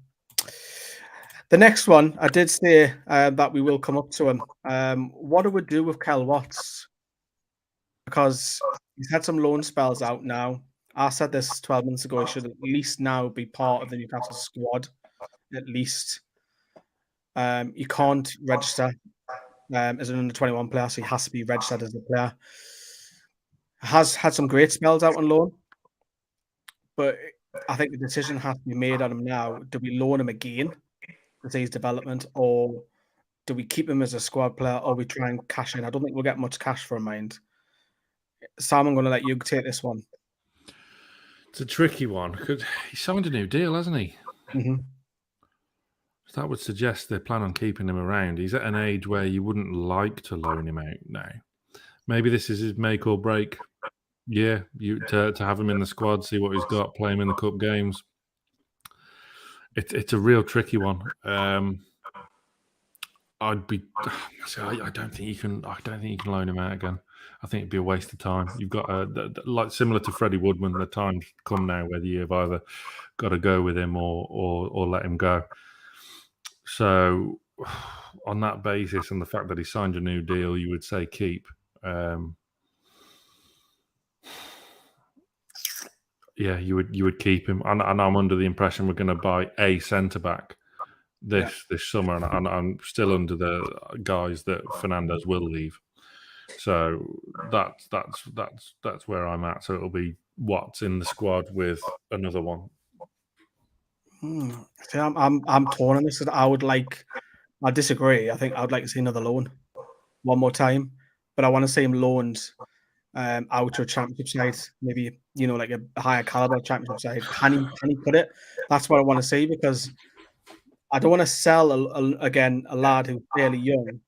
The next one, I did say that we will come up to him. What do we do with Kel Watts? Because he's had some loan spells out now. I said this 12 months ago. He should at least now be part of the Newcastle squad. At least. You can't register as an under-21 player, so he has to be registered as a player. Has had some great spells out on loan. But I think the decision has to be made on him now. Do we loan him again to see his development, or do we keep him as a squad player, or we try and cash in? I don't think we'll get much cash for him, mind. Sam, I'm going to let you take this one. It's a tricky one. He signed a new deal, hasn't he? Mm-hmm. So that would suggest they plan on keeping him around. He's at an age where you wouldn't like to loan him out now. Maybe this is his make or break. Yeah, to have him in the squad, see what he's got, play him in the cup games. It's a real tricky one. I don't think you can loan him out again. I think it'd be a waste of time. You've got like similar to Freddie Woodman. The time's come now whether you've either got to go with him or let him go. So, on that basis, and the fact that he signed a new deal, you would say keep. Yeah, you would keep him, and I'm under the impression we're going to buy a centre back this summer, and I'm still under the guise that Fernandes will leave. So that's where I'm at. So it'll be Watts in the squad with another one. See, I'm torn on this. I disagree. I think I would like to see another loan one more time, but I want to see him loaned out to a championship side, maybe, you know, like a higher caliber championship side. Can he put it? That's what I want to see, because I don't want to sell a lad who's fairly young,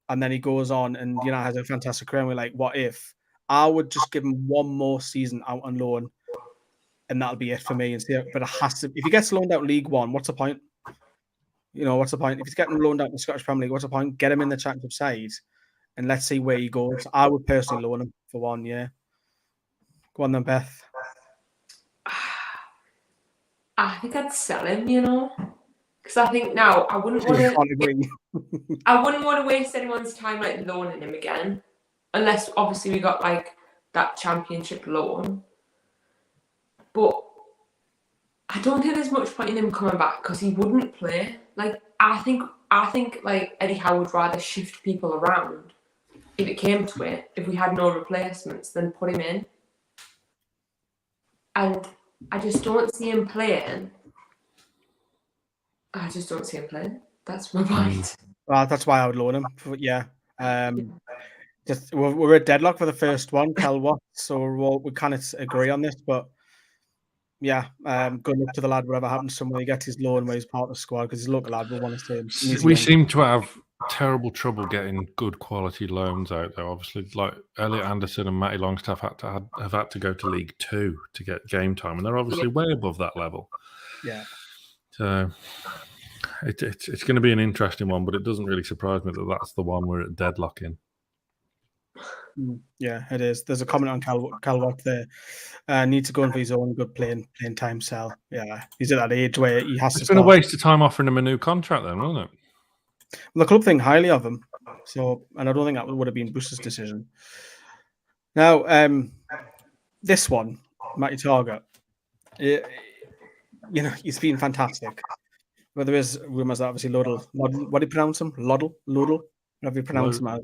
and then he goes on and, you know, has a fantastic career. And we're like, what if? I would just give him one more season out on loan, and that'll be it for me. And see, but it has to. If he gets loaned out League One, what's the point? You know, what's the point? If he's getting loaned out in the Scottish Premier League, what's the point? Get him in the championship side, and let's see where he goes. I would personally loan him for 1 year. Go on then, Beth. I think I'd sell him, you know, because I think now I wouldn't want to. I wouldn't want to waste anyone's time like loaning him again, unless obviously we got like that championship loan. But I don't think there's much point in him coming back because he wouldn't play. Like I think like Eddie Howe would rather shift people around if it came to it. If we had no replacements, than put him in. And I just don't see him playing. That's my point. Well, that's why I would loan him. Yeah. Just we're at deadlock for the first one, Kel Watts, so we kind of agree on this. But yeah, good luck to the lad, whatever happens to him when he gets his loan, where he's part of the squad, because he's a local lad, we want to see him. And he's We young. seem to have terrible trouble getting good quality loans out there. Obviously, like Elliot Anderson and Matty Longstaff have had to go to League Two to get game time, and they're obviously way above that level. Yeah. So it's going to be an interesting one, but it doesn't really surprise me that that's the one we're at deadlock in. Yeah, it is. There's a comment on Calvert there. Needs to go in for his own good playing time cell. Yeah, he's at that age where he has to. It's been a waste of time offering him a new contract, then, wasn't it? Well, the club think highly of him, so, and I don't think that would have been Bruce's decision. Now, this one, Matty Target, he's been fantastic. But there is rumours that obviously Lodl, what do you pronounce him? Lodl, whatever you pronounce him as.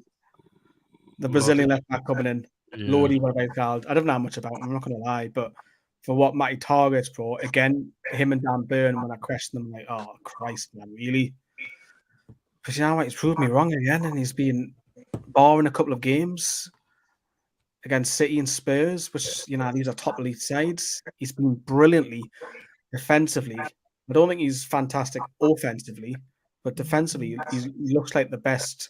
The Brazilian left back coming in, Yeah. Lodi, whatever he's called. I don't know how much about him, I'm not going to lie, but for what Matty Target's brought, again, him and Dan Byrne, when I question them, I'm like, oh, Christ, man, really? Because you know what, he's proved me wrong again, and he's been barring a couple of games against City and Spurs, which, these are top elite sides. He's been brilliantly defensively. I don't think he's fantastic offensively, but defensively, he looks like the best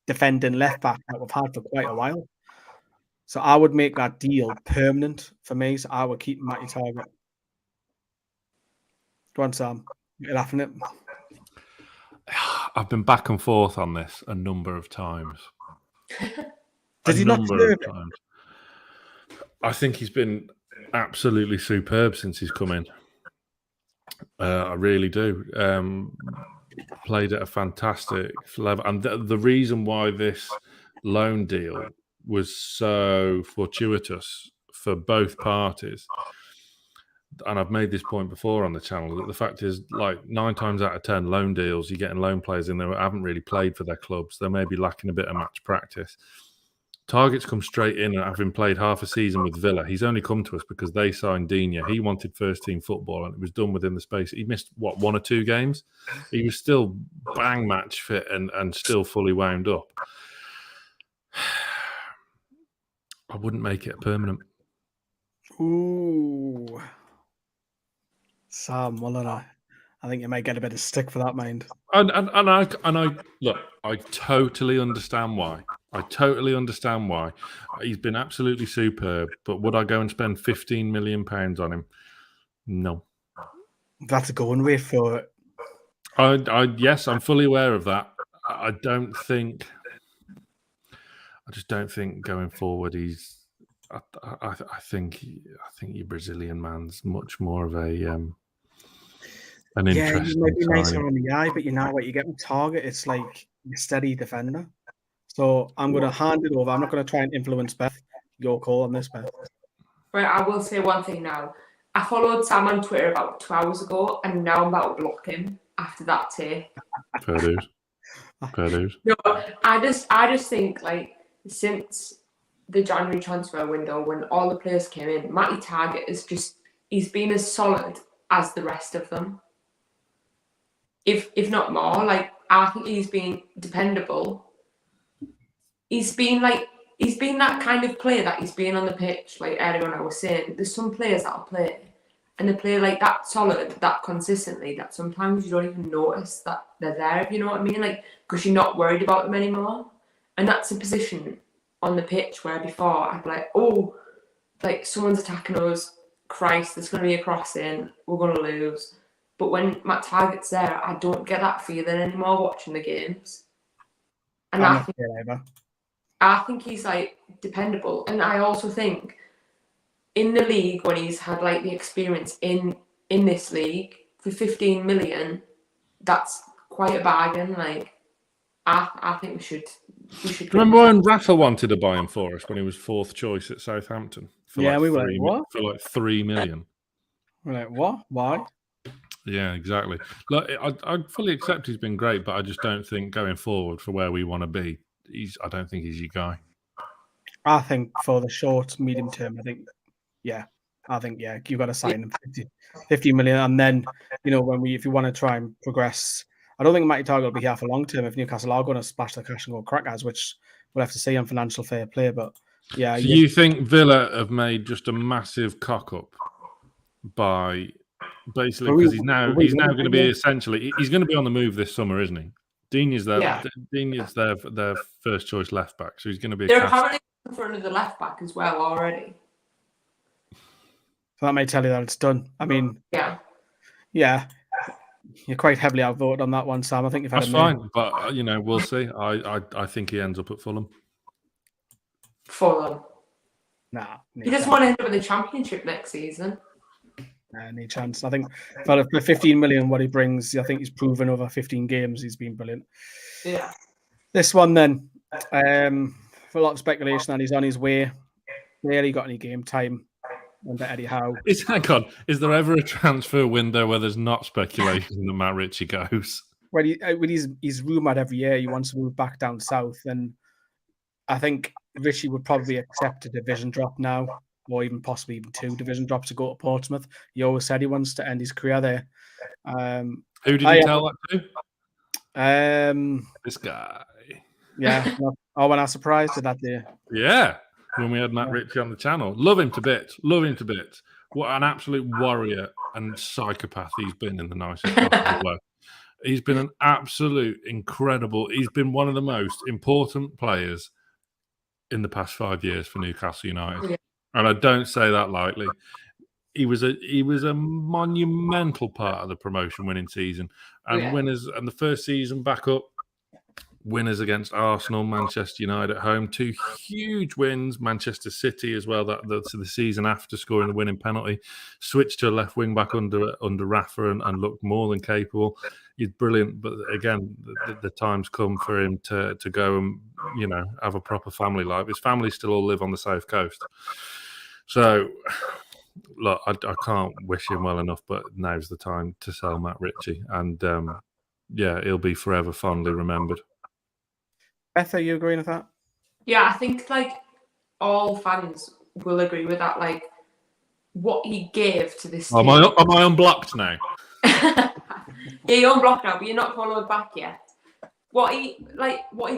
defending left back that we've had for quite a while. So I would make that deal permanent for me. So I would keep Matty Target. Go on, Sam. You're laughing at it. I've been back and forth on this a number of times. Does he not deserve it? I think he's been absolutely superb since he's come in. I really do. Played at a fantastic level. And the reason why this loan deal was so fortuitous for both parties, and I've made this point before on the channel, that the fact is, like 9 times out of 10 loan deals, you're getting loan players in there who haven't really played for their clubs. They may be lacking a bit of match practice. Target's come straight in, and having played half a season with Villa, he's only come to us because they signed Digne. He wanted first-team football, and it was done within the space. He missed, 1 or 2 games? He was still bang match fit and still fully wound up. I wouldn't make it a permanent. Ooh. Sam, well, I think you might get a bit of stick for that, mind. And I look, I totally understand why. He's been absolutely superb, but would I go and spend £15 million on him? No. That's a going rate for it. Yes, I'm fully aware of that. I just don't think going forward he's. I think your Brazilian man's much more of a. An interesting. He might be nicer on the eye, but you know what? You get with Target, it's like a steady defender. So I'm going to hand it over. I'm not going to try and influence Beth. Your call on this, Beth. Right, I will say one thing now. I followed Sam on Twitter about 2 hours ago, and now I'm about to block him after that take. Fair dues. No, I just think, like, since the January transfer window, when all the players came in, Matty Target he's been as solid as the rest of them. If not more, like, I think he's been dependable. He's been that kind of player that he's been on the pitch, like earlier when I was saying. There's some players that'll play and they play like that solid, that consistently, that sometimes you don't even notice that they're there, if you know what I mean? Like, because you're not worried about them anymore. And that's a position on the pitch where before I'd be like, oh, like someone's attacking us, Christ, there's going to be a crossing, we're going to lose. But when Matt Target's there, I don't get that feeling anymore watching the games. And I think he's like dependable. And I also think in the league, when he's had like the experience in this league for 15 million, that's quite a bargain. Like, I think we should. Remember when Rafa wanted to buy him for us when he was 4th choice at Southampton? We were like, what? For like 3 million. We're like, what? Why? Yeah, exactly. Look, I fully accept he's been great, but I just don't think going forward for where we want to be, I don't think he's your guy. I think for the short, medium term, you've got to sign him 50 million. And then, if you want to try and progress, I don't think Matty Target will be here for long term if Newcastle are going to splash the cash and go crackers, which we'll have to see on financial fair play. But Yeah. So you think Villa have made just a massive cock up by basically because he's now going to be essentially he's going to be on the move this summer, isn't he? Dini's their first choice left back, so he's going to be. They're apparently looking for another left back as well already. So that may tell you that it's done. I mean, yeah, you're quite heavily outvoted on that one, Sam. I think you've had that's fine, but we'll see. I think he ends up at Fulham. Fulham. Nah, he doesn't want to end up in the Championship next season. Any chance? I think for 15 million, what he brings, I think he's proven over 15 games he's been brilliant. Yeah. This one then, for a lot of speculation, and he's on his way. Barely got any game time under Eddie Howe. Is there ever a transfer window where there's not speculation that Matt Ritchie goes? When he's rumoured every year he wants to move back down south, and I think Ritchie would probably accept a division drop now, or even possibly even 2 division drops to go to Portsmouth. He always said he wants to end his career there. Who did he tell that to? This guy. Yeah. When I surprised at that day. Yeah. When we had Matt Ritchie on the channel. Love him to bits. What an absolute warrior and psychopath he's been in the nicest possible way. He's been an absolute incredible. He's been one of the most important players in the past 5 years for Newcastle United. Yeah. And I don't say that lightly. He was a monumental part of the promotion winning season. And winners, and the first season back up, winners against Arsenal, Manchester United at home, 2 huge wins, Manchester City as well, that's the season after scoring the winning penalty, switched to a left wing back under Rafa and looked more than capable. He's brilliant, but again, the time's come for him to go and have a proper family life. His family still all live on the South Coast. So, look, I can't wish him well enough, but now's the time to sell Matt Ritchie. And, he'll be forever fondly remembered. Beth, are you agreeing with that? Yeah, I think, all fans will agree with that. What he gave to this team. Am I unblocked now? Yeah, you're unblocked now, but you're not followed back yet. What he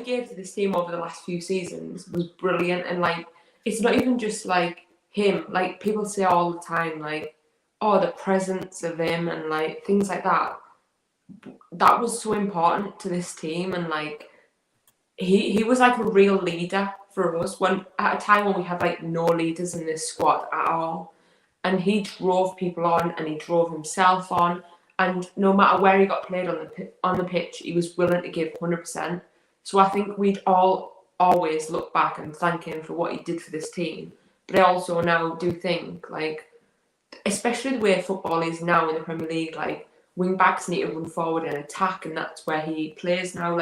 gave to this team over the last few seasons was brilliant, and it's not even just him. People say all the time, the presence of him and things like that. That was so important to this team, and he was a real leader for us when at a time when we had no leaders in this squad at all, and he drove people on and he drove himself on. And no matter where he got played on the pitch, he was willing to give 100%. So I think we'd all always look back and thank him for what he did for this team. But I also now do think, especially the way football is now in the Premier League, wing backs need to run forward and attack, and that's where he plays now.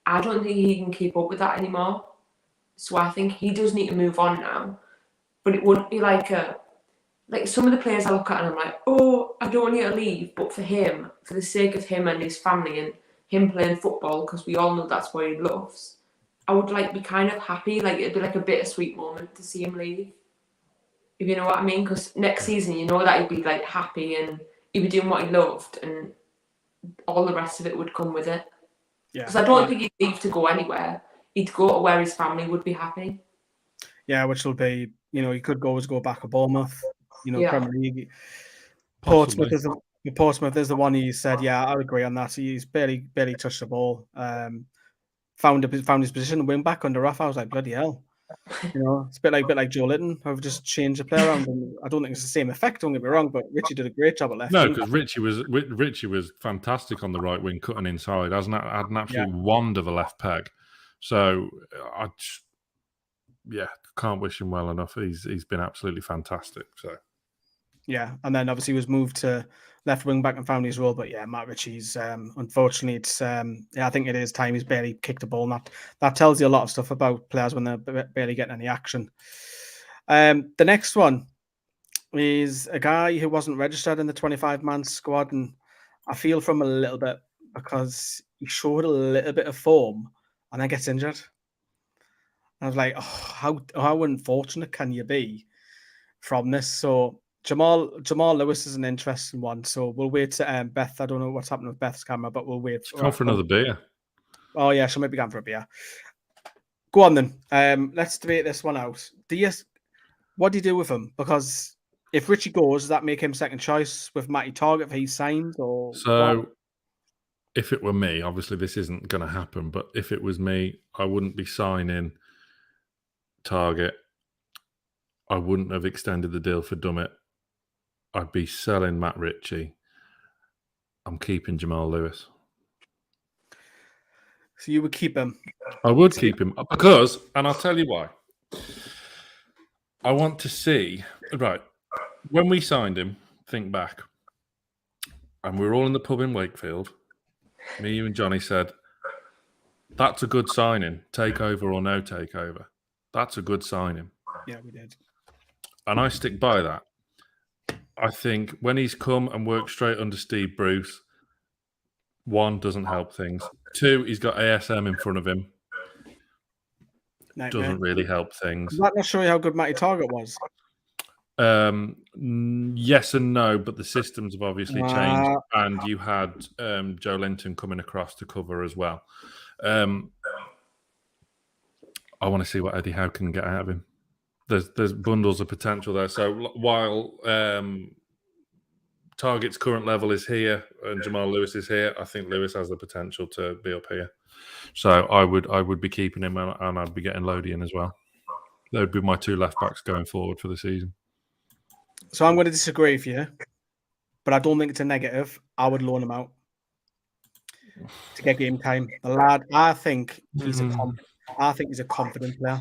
I don't think he can keep up with that anymore. So I think he does need to move on now. But it wouldn't be some of the players I look at and I'm like, oh, I don't want you to leave. But for him, for the sake of him and his family and him playing football, because we all know that's what he loves, I would be kind of happy. It'd be a bittersweet moment to see him leave. If you know what I mean? Because next season, that he'd be happy and he'd be doing what he loved, and all the rest of it would come with it. Yeah. Because I don't think he'd leave to go anywhere. He'd go to where his family would be happy. Yeah, which will be, he could go back to Bournemouth. Premier League. Portsmouth is the one he said, yeah, I would agree on that. He's barely touched the ball. Found his position wing back under Rafa. I was like, bloody hell. It's a bit like Joe Litton. I've just changed the player around. And I don't think it's the same effect, don't get me wrong, but Ritchie did a great job at left. No, because Ritchie was fantastic on the right wing, cutting inside. Had an absolute wand of a left peg. So I can't wish him well enough. He's been absolutely fantastic. So. Yeah, and then obviously was moved to left wing back and found his role. But yeah, Matt Ritchie's unfortunately, it's I think it is time he's barely kicked a ball. And that tells you a lot of stuff about players when they're barely getting any action. The next one is a guy who wasn't registered in the 25-man squad, and I feel from a little bit because he showed a little bit of form and then gets injured. And I was like, oh, how unfortunate can you be from this? So Jamal Lewis is an interesting one. So we'll wait to Beth. I don't know what's happening with Beth's camera, but we'll wait. She's gone for another beer. Oh yeah, she might be going for a beer. Go on then. Let's debate this one out. What do you do with him? Because if Richie goes, does that make him second choice with Matty Target if he's signed? Or So, if it were me, obviously this isn't going to happen, but if it was me, I wouldn't be signing Target. I wouldn't have extended the deal for Dummett. I'd be selling Matt Ritchie. I'm keeping Jamal Lewis. So you would keep him? I would keep him because, and I'll tell you why. I want to see, right, when we signed him, think back, and we were all in the pub in Wakefield. Me, you and Johnny said, that's a good signing, takeover or no takeover. That's a good signing. Yeah, we did. And I stick by that. I think when he's come and worked straight under Steve Bruce, one, doesn't help things. Two, he's got ASM in front of him. Nightmare. Doesn't really help things. Does that not show you how good Matty Target was? Yes and no, but the systems have obviously changed, and you had Joe Linton coming across to cover as well. I want to see what Eddie Howe can get out of him. There's bundles of potential there. So while Target's current level is here and Jamal Lewis is here, I think Lewis has the potential to be up here. So I would be keeping him, and I'd be getting Lodi in as well. They would be my two left backs going forward for the season. So I'm going to disagree with you, but I don't think it's a negative. I would loan him out to get game time. The lad, I think he's a confident player.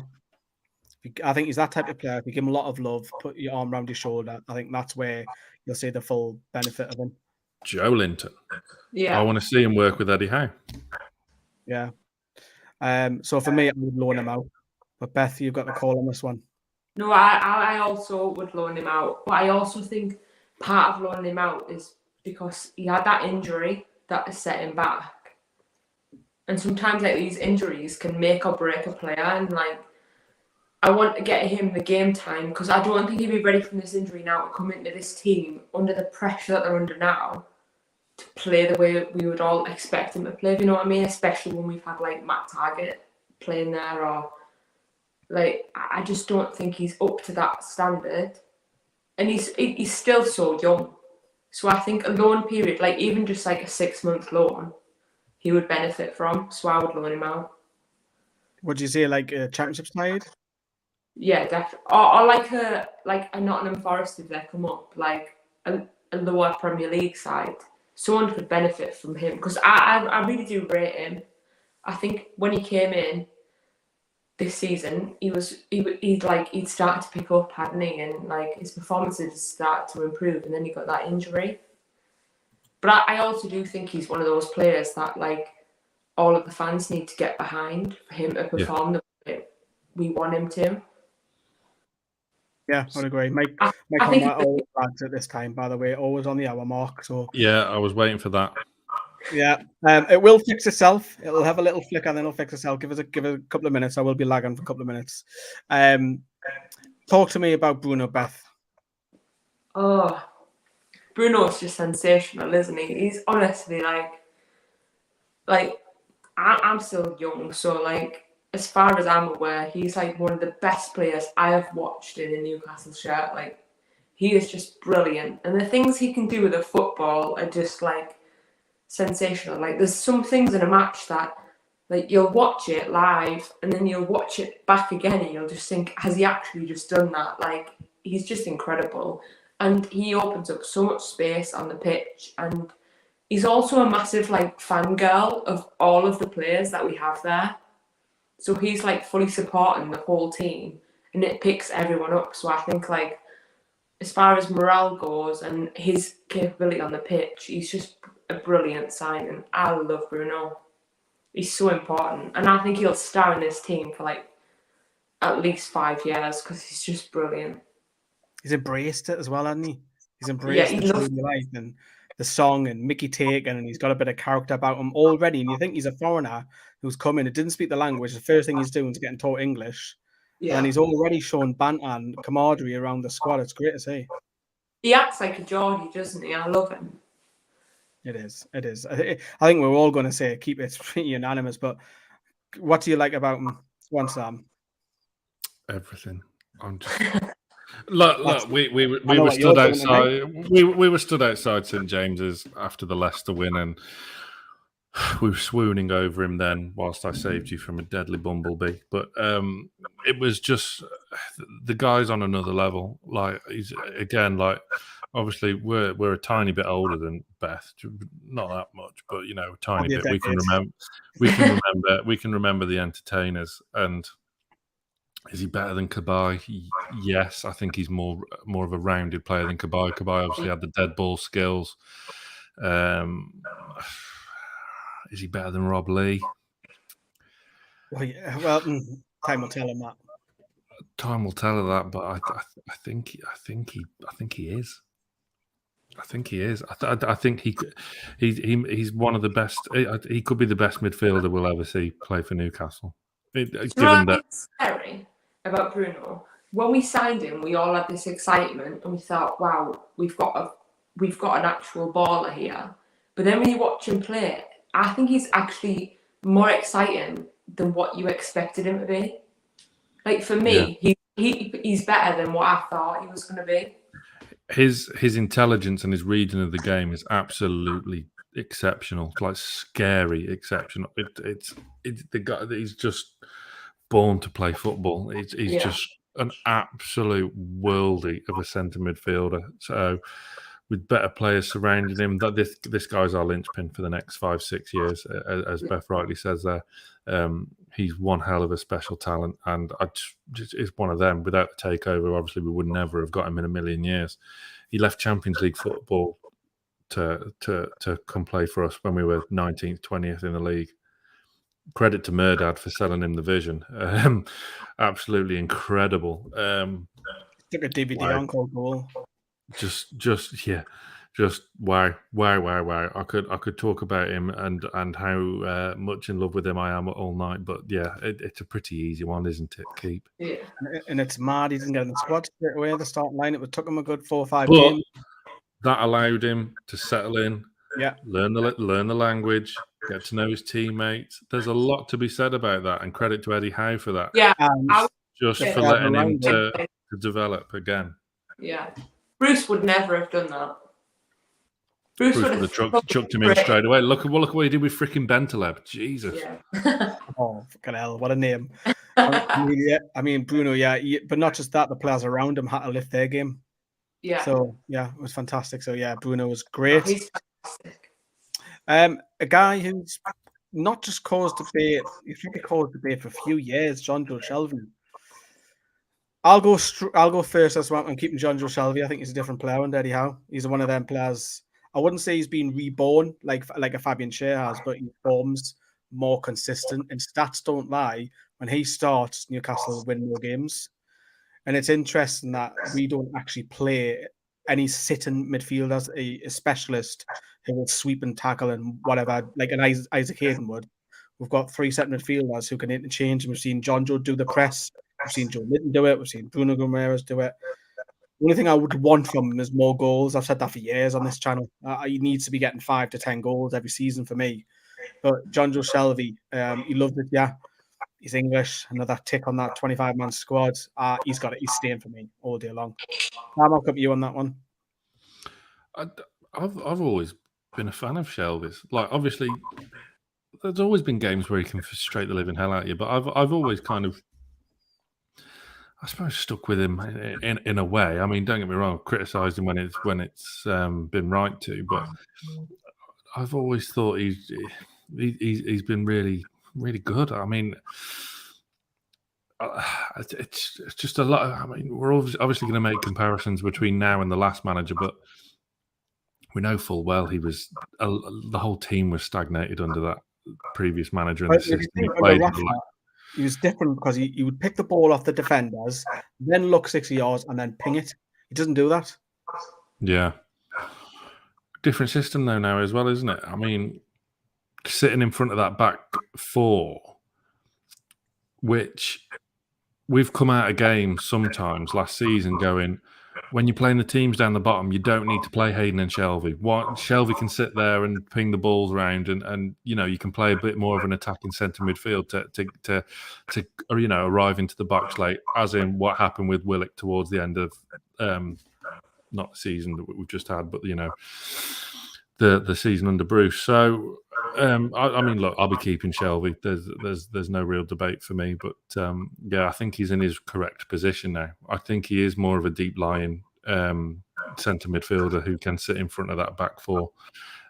I think he's that type of player. If you give him a lot of love, put your arm around his shoulder, I think that's where you'll see the full benefit of him. Joe Linton. Yeah. I want to see him work with Eddie Howe. Yeah. So for me, I would loan him out. But Beth, you've got the call on this one. No, I also would loan him out. But I also think part of loaning him out is because he had that injury that has set him back. And sometimes like these injuries can make or break a player. And like, I want to get him the game time because I don't think he'd be ready from this injury now to come into this team under the pressure that they're under now to play the way we would all expect him to play. You know what I mean? Especially when we've had like Matt Target playing there, or like I just don't think he's up to that standard. And he's still so young. So I think a loan period, like even just like a 6-month loan, he would benefit from. So I would loan him out. Would you say like a championship side? Yeah, definitely. Or like a Nottingham Forest if they come up, like a lower Premier League side. Someone could benefit from him because I really do rate him. I think when he came in this season, he'd start to pick up, hadn't he? And like his performances start to improve, and then he got that injury. But I also do think he's one of those players that like all of the fans need to get behind for him to perform the way we want him to. Yeah, I'd agree. Mike always lags at this time, by the way, always on the hour mark. So yeah, I was waiting for that. Yeah, it will fix itself. It'll have a little flicker, and then it'll fix itself. Give it a couple of minutes. I will be lagging for a couple of minutes. Talk to me about Bruno, Beth. Oh, Bruno's just sensational, isn't he? He's honestly like I'm still young, so like as far as I'm aware, he's like one of the best players I have watched in a Newcastle shirt. Like he is just brilliant, and the things he can do with a football are just like sensational. Like there's some things in a match that like you'll watch it live and then you'll watch it back again and you'll just think, has he actually just done that? Like he's just incredible, and he opens up so much space on the pitch, and he's also a massive like fangirl of all of the players that we have there. So he's like fully supporting the whole team, and it picks everyone up. So I think like as far as morale goes and his capability on the pitch, he's just a brilliant signing. I love Bruno. He's so important, and I think he'll star in this team for like at least 5 years because he's just brilliant. He's embraced it as well, hasn't he? He's embraced the life and the song and Mickey Taken, and he's got a bit of character about him already. And you think he's a foreigner who's come in and didn't speak the language. The first thing he's doing is getting taught English. Yeah. And he's already shown banter and camaraderie around the squad. It's great to see. He acts like a Geordie, doesn't he? I love him. It is. It is. I think we're all going to say keep it unanimous. But what do you like about him? One Sam. Everything. I'm just look. We were what stood you're doing, outside. We were stood outside St James's after the Leicester win, and we were swooning over him then. Whilst I saved you from a deadly bumblebee, but it was just the guy's on another level. Like he's again like. Obviously, we're a tiny bit older than Beth, not that much, but you know, a tiny bit. We can remember the entertainers. And is he better than Cabaye? Yes, I think he's more of a rounded player than Cabaye. Cabaye obviously had the dead ball skills. Is he better than Rob Lee? Well, time will tell him that. Time will tell her that, but I think he is. I think he is. I think he's one of the best. He could be the best midfielder we'll ever see play for Newcastle. Given that, scary about Bruno. When we signed him, we all had this excitement, and we thought, "Wow, we've got an actual baller here." But then when you watch him play, I think he's actually more exciting than what you expected him to be. Like for me, he's better than what I thought he was going to be. His intelligence and his reading of the game is absolutely exceptional. It's like scary exceptional. It's the guy that he's just born to play football. He's just an absolute worldie of a centre midfielder. So with better players surrounding him, that this guy's our linchpin for the next 5-6 years, as Beth rightly says there. He's one hell of a special talent, and it's one of them. Without the takeover, obviously, we would never have got him in a million years. He left Champions League football to come play for us when we were 19th, 20th in the league. Credit to Murdad for selling him the vision. Absolutely incredible. Took a DVD encore goal. Just wow. I could talk about him and how much in love with him I am all night. But yeah, it's a pretty easy one, isn't it? Keep. Yeah. And it's mad he didn't get in the squad straight away. The starting line, it took him a good 4 or 5 But games. That allowed him to settle in. Yeah. Learn the language, get to know his teammates. There's a lot to be said about that, and credit to Eddie Howe for that. Yeah. Just for letting him to develop again. Yeah. Bruce would never have done that. Bruce would have chucked him in straight away. Look at what he did with freaking Bentaleb. Jesus. Yeah. Oh, fucking hell, what a name. I mean, Bruno, but not just that, the players around him had to lift their game. Yeah. So, yeah, it was fantastic. So, yeah, Bruno was great. He's fantastic. A guy who's not just caused debate, he's really caused debate for a few years, Joe Shelby. I'll go first as well. I'm keeping Joe Shelby. I think he's a different player than Eddie Howe. He's one of them players. I wouldn't say he's been reborn like a Fabian Sher has, but he forms more consistent. And stats don't lie. When he starts, Newcastle win more games. And it's interesting that we don't actually play any sitting midfielders, a specialist who will sweep and tackle and whatever, like an Isaac Hayden would. We've got 3 set midfielders who can interchange. And we've seen Joe do the press. We've seen Joe Linton do it. We've seen Bruno Gomes do it. The only thing I would want from him is more goals. I've said that for years on this channel. He needs to be getting 5 to 10 goals every season for me. But Joe Shelby, he loves it, yeah. He's English. Another tick on that 25-man squad. He's got it. He's staying for me all day long. I'll come to you on that one. I've always been a fan of Shelby's. Like, obviously, there's always been games where he can frustrate the living hell out of you, but I've always kind of, I suppose, stuck with him in a way. I mean, don't get me wrong, I've criticised him when it's been right to, but I've always thought he's been really, really good. I mean, it's just a lot. I mean, we're obviously going to make comparisons between now and the last manager, but we know full well the whole team was stagnated under that previous manager and the system he played. He was different because he would pick the ball off the defenders, then look 60 yards and then ping it. He doesn't do that. Yeah. Different system though now as well, isn't it? I mean, sitting in front of that back 4, which we've come out of games sometimes last season going, when you're playing the teams down the bottom, you don't need to play Hayden and Shelby. Shelby can sit there and ping the balls around, and you can play a bit more of an attacking centre midfield to arrive into the box late, as in what happened with Willick towards the end of not the season that we've just had, but the season under Bruce. So I mean, look, I'll be keeping Shelby. There's no real debate for me, but I think he's in his correct position now. I think he is more of a deep lying centre midfielder who can sit in front of that back four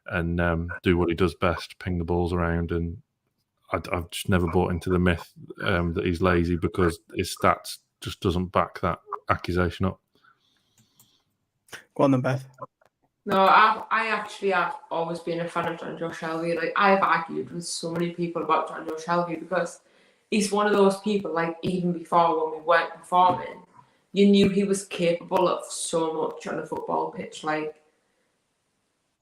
and do what he does best, ping the balls around. And I've just never bought into the myth that he's lazy, because his stats just doesn't back that accusation up. Go on then, Beth. No, I actually have always been a fan of Joe Shelby. Like, I've argued with so many people about Joe Shelby because he's one of those people, like, even before when we weren't performing, you knew he was capable of so much on a football pitch. Like,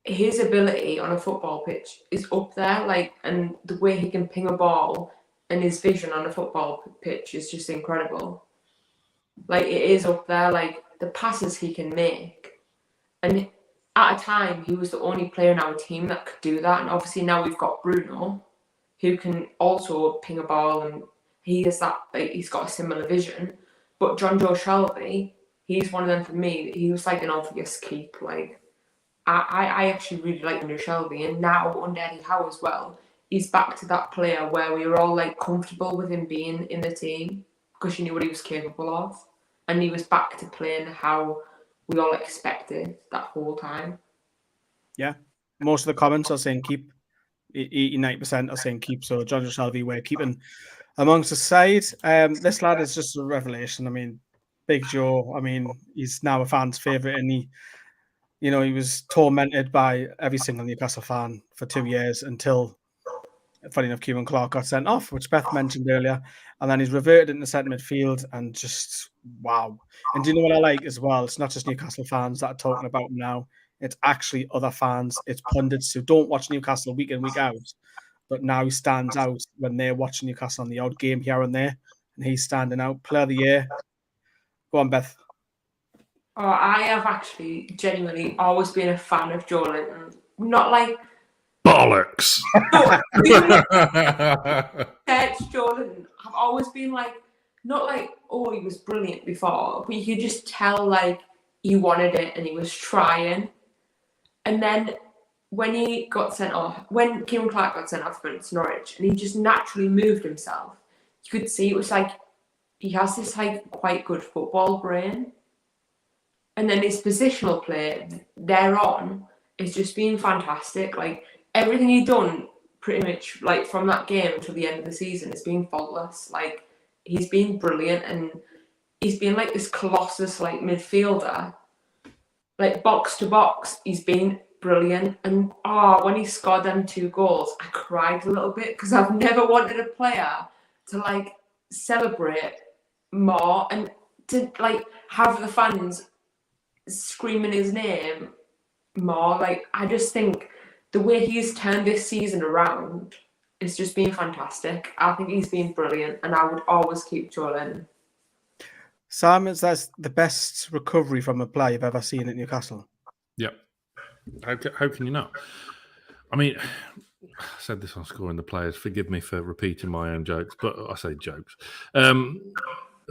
his ability on a football pitch is up there, like, and the way he can ping a ball and his vision on a football pitch is just incredible. Like, it is up there, like, the passes he can make. And at a time, he was the only player in our team that could do that. And obviously now we've got Bruno, who can also ping a ball, and he is that, like, he's got a similar vision. But Joe Shelby, he's one of them for me. He was like an obvious keep. Like, I actually really like Joe Shelby, and now under Eddie Howe as well, he's back to that player where we were all like comfortable with him being in the team because you knew what he was capable of, and he was back to playing how we all expected that whole time. Yeah, most of the comments are saying keep. 89% are saying keep. So Joe Shelby, we're keeping amongst the side. This lad is just a revelation. I mean, Big Joe. I mean, he's now a fan's favourite, and he was tormented by every single Newcastle fan for 2 years until, funny enough, Kieran Clark got sent off, which Beth mentioned earlier, and then he's reverted into centre midfield, and just wow. And do you know what I like as well? It's not just Newcastle fans that are talking about him now. It's actually other fans. It's pundits who don't watch Newcastle week in, week out, but now he stands out when they're watching Newcastle on the odd game here and there, and he's standing out. Player of the year. Go on, Beth. Oh, I have actually genuinely always been a fan of Joe Linton. Not like bollocks. Joe Linton. I've always been like, not like, oh, he was brilliant before, but you could just tell like he wanted it and he was trying. And then when he got sent off, when Kieran Clark got sent off against Norwich, and he just naturally moved himself, you could see it was like he has this like quite good football brain. And then his positional play thereon is just been fantastic. Like, everything he's done pretty much like from that game until the end of the season has been faultless. Like, he's been brilliant, and he's been like this colossus like midfielder. Like, box to box, he's been brilliant. And when he scored them 2 goals, I cried a little bit because I've never wanted a player to like celebrate more and to like have the fans screaming his name more. Like, I just think the way he's turned this season around has just been fantastic. I think he's been brilliant, and I would always keep Joe Linton. Sam, is that the best recovery from a player you've ever seen at Newcastle? Yep. How can you not? I mean, I said this on Scoring the Players. Forgive me for repeating my own jokes, but I say jokes.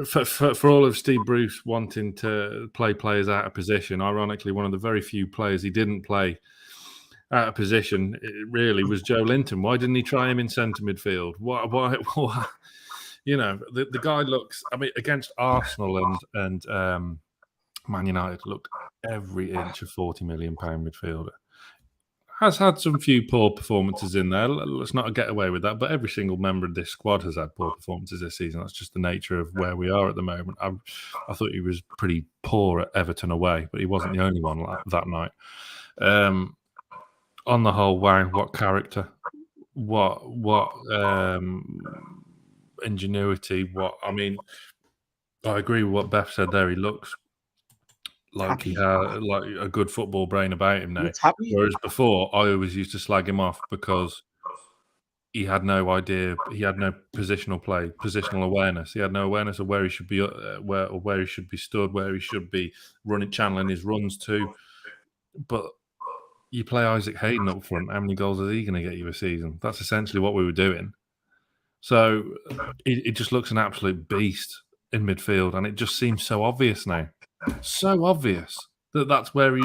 For all of Steve Bruce wanting to play players out of position, ironically, one of the very few players he didn't play out of position really was Joe Linton. Why didn't he try him in centre midfield? Why? The guy looks. I mean, against Arsenal and Man United, looked every inch a £40 million midfielder. Has had some few poor performances in there. Let's not get away with that. But every single member of this squad has had poor performances this season. That's just the nature of where we are at the moment. I thought he was pretty poor at Everton away, but he wasn't the only one that night. On the whole, wow, what character, what ingenuity, I agree with what Beth said there. He looks like he had like a good football brain about him now. Whereas before, I always used to slag him off because he had no idea. He had no positional play, positional awareness. He had no awareness of where he should be, where he should be stood, where he should be channeling his runs to. But you play Isaac Hayden up front. How many goals is he going to get you a season? That's essentially what we were doing. So it just looks an absolute beast in midfield, and it just seems so obvious now. So obvious that that's where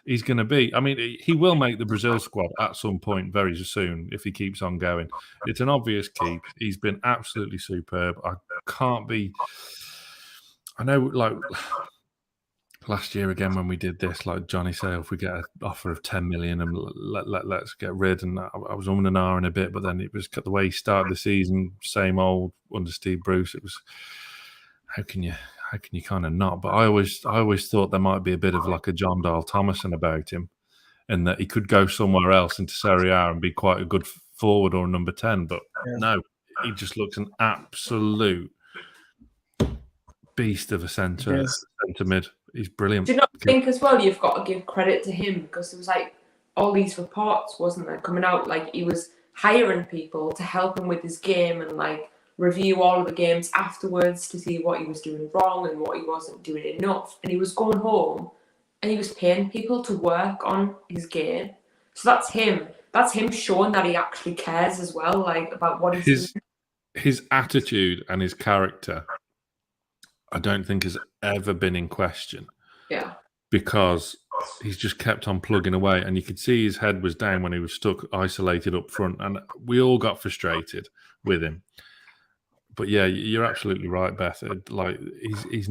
he's going to be. I mean, he will make the Brazil squad at some point very soon if he keeps on going. It's an obvious keep. He's been absolutely superb. I know, like last year again when we did this, like Johnny said, if we get an offer of 10 million and let's get rid. And I was on an hour and a bit, but then it was the way he started the season, same old under Steve Bruce. It was, how can you kind of not? But I always thought there might be a bit of like a John Dahl Thomason about him, and that he could go somewhere else into Serie A and be quite a good forward or a number 10. But no, he just looks an absolute beast of a centre mid. He's brilliant. Do you not think as well you've got to give credit to him, because there was like all these reports, wasn't there, coming out like he was hiring people to help him with his game and like review all of the games afterwards to see what he was doing wrong and what he wasn't doing enough. And he was going home and he was paying people to work on his game. So that's him. That's him showing that he actually cares as well, like about what he's doing. His attitude and his character, I don't think has ever been in question. Yeah. Because he's just kept on plugging away, and you could see his head was down when he was stuck isolated up front, and we all got frustrated with him. But yeah, you're absolutely right, Beth. Like he's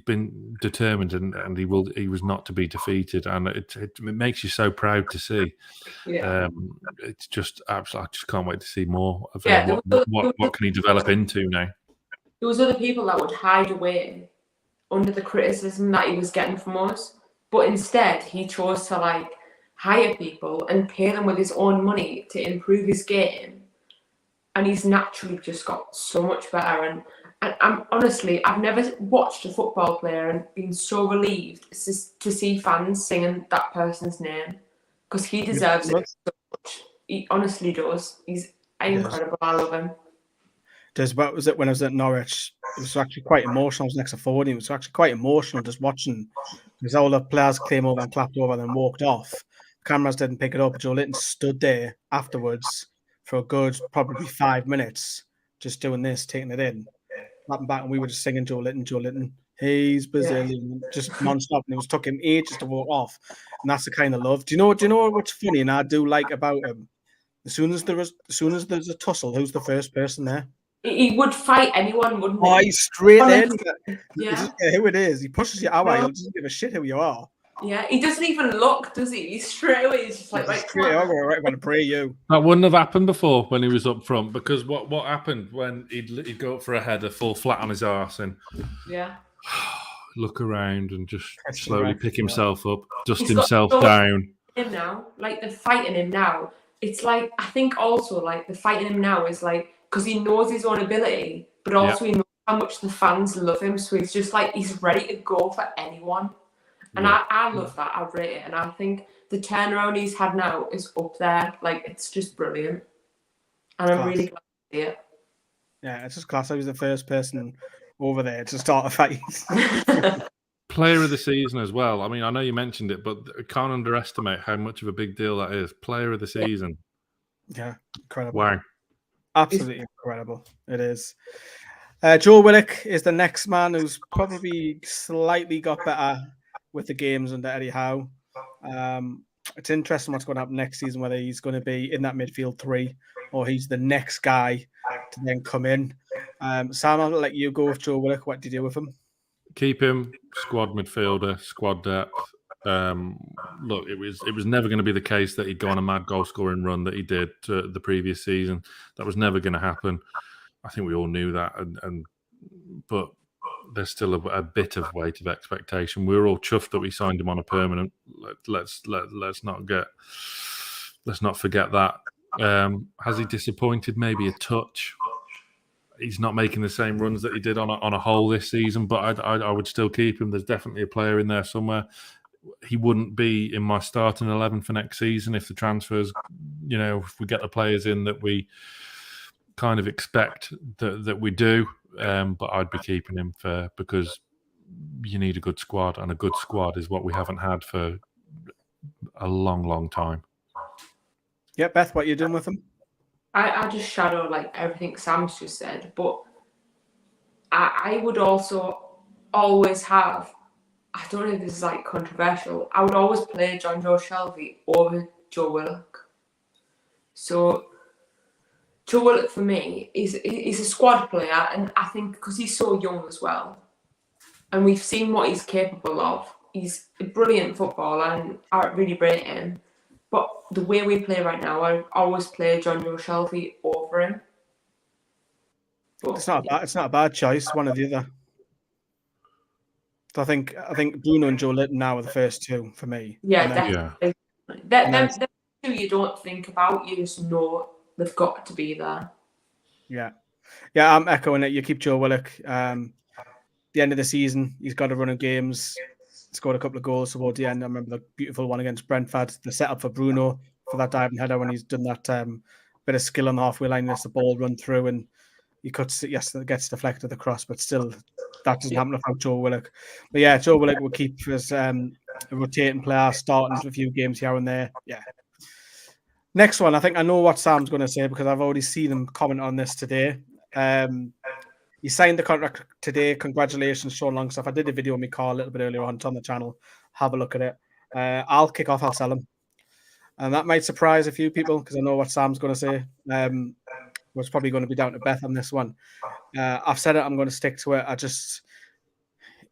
been determined, and he was not to be defeated, and it makes you so proud to see. Yeah. It's just absolutely. I just can't wait to see more of him. What can he develop into now? There was other people that would hide away under the criticism that he was getting from us, but instead he chose to like hire people and pay them with his own money to improve his game, and he's naturally just got so much better. And I'm honestly, I've never watched a football player and been so relieved to see fans singing that person's name, because he deserves it so much. He honestly does. He's incredible. I love him. What was it when I was at Norwich? It was actually quite emotional. I was next to 40. It was actually quite emotional just watching, because all the players came over and clapped over and then walked off. Cameras didn't pick it up. Joe Linton stood there afterwards for a good probably 5 minutes, just doing this, taking it in, clapping back, and we were just singing Joe Linton. He's Brazilian, just non-stop, and it took him ages to walk off. And that's the kind of love. Do you know what's funny? And I do like about him. As soon as there's a tussle, who's the first person there? He would fight anyone, wouldn't he? Oh, he's straight in. Yeah. Who it is. He pushes you out. He doesn't give a shit who you are. Yeah, he doesn't even look, does he? He's straight away. He's just like, right, I'm going to pray you. That wouldn't have happened before when he was up front, because what happened when he'd go up for a header, fall flat on his arse, and look around and just slowly pick himself up, dust himself down. Him now, like they're fighting him now. It's like, I think also like the fighting him now is like, because he knows his own ability, but also he knows how much the fans love him. So he's just like, he's ready to go for anyone. And I love that. I rate it. And I think the turnaround he's had now is up there. Like, it's just brilliant. And I'm really glad to see it. Yeah, it's just class. I was the first person over there to start a fight. Player of the season as well. I mean, I know you mentioned it, but I can't underestimate how much of a big deal that is. Player of the season. Yeah, incredible. Wow. Absolutely incredible. It is. Joe Willick is the next man who's probably slightly got better with the games under Eddie Howe. It's interesting what's going to happen next season, whether he's going to be in that midfield three or he's the next guy to then come in. Sam, I'll let you go with Joe Willick. What do you do with him? Keep him, squad midfielder, squad depth. Look, it was never going to be the case that he'd go on a mad goal scoring run that he did the previous season. That was never going to happen. I think we all knew that, but there's still a bit of weight of expectation. We were all chuffed that we signed him on a permanent. Let's not forget that. Has he disappointed? Maybe a touch. He's not making the same runs that he did on a whole this season, but I would still keep him. There's definitely a player in there somewhere. He wouldn't be in my starting 11 for next season if the transfers if we get the players in that we kind of expect that we do. But I'd be keeping him because you need a good squad, and a good squad is what we haven't had for a long, long time. Yeah, Beth, what are you doing with him? I just shadow like everything Sam's just said, but I would also always have, I don't know if this is like controversial, I would always play Joe Shelby over Joe Willick. So Joe Willick for me is a squad player, and I think because he's so young as well, and we've seen what he's capable of. He's a brilliant footballer, and I really rate him. But the way we play right now, I always play Joe Shelby over him. But, It's not a bad choice. One or the other. So I think Bruno and Joe Linton now are the first two for me. Yeah, definitely. Them two you don't think about, you just know they've got to be there. Yeah, I'm echoing it. You keep Joe Willick. The end of the season, he's got a run of games. Scored a couple of goals towards the end. I remember the beautiful one against Brentford. The setup for Bruno for that diving header when he's done that bit of skill on the halfway line, lets the ball run through and he cuts it. Yes, it gets deflected across, but still, that doesn't happen without Joe Willick. But yeah, Joe Willick will keep as a rotating player, starting a few games here and there. Yeah. Next one, I think I know what Sam's going to say because I've already seen him comment on this today. He signed the contract today. Congratulations, Sean Longstaff. I did a video on my car a little bit earlier on. It's on the channel. Have a look at it. I'll kick off. I'll sell him. And that might surprise a few people because I know what Sam's going to say. It's probably going to be down to Beth on this one. I've said it. I'm going to stick to it. Since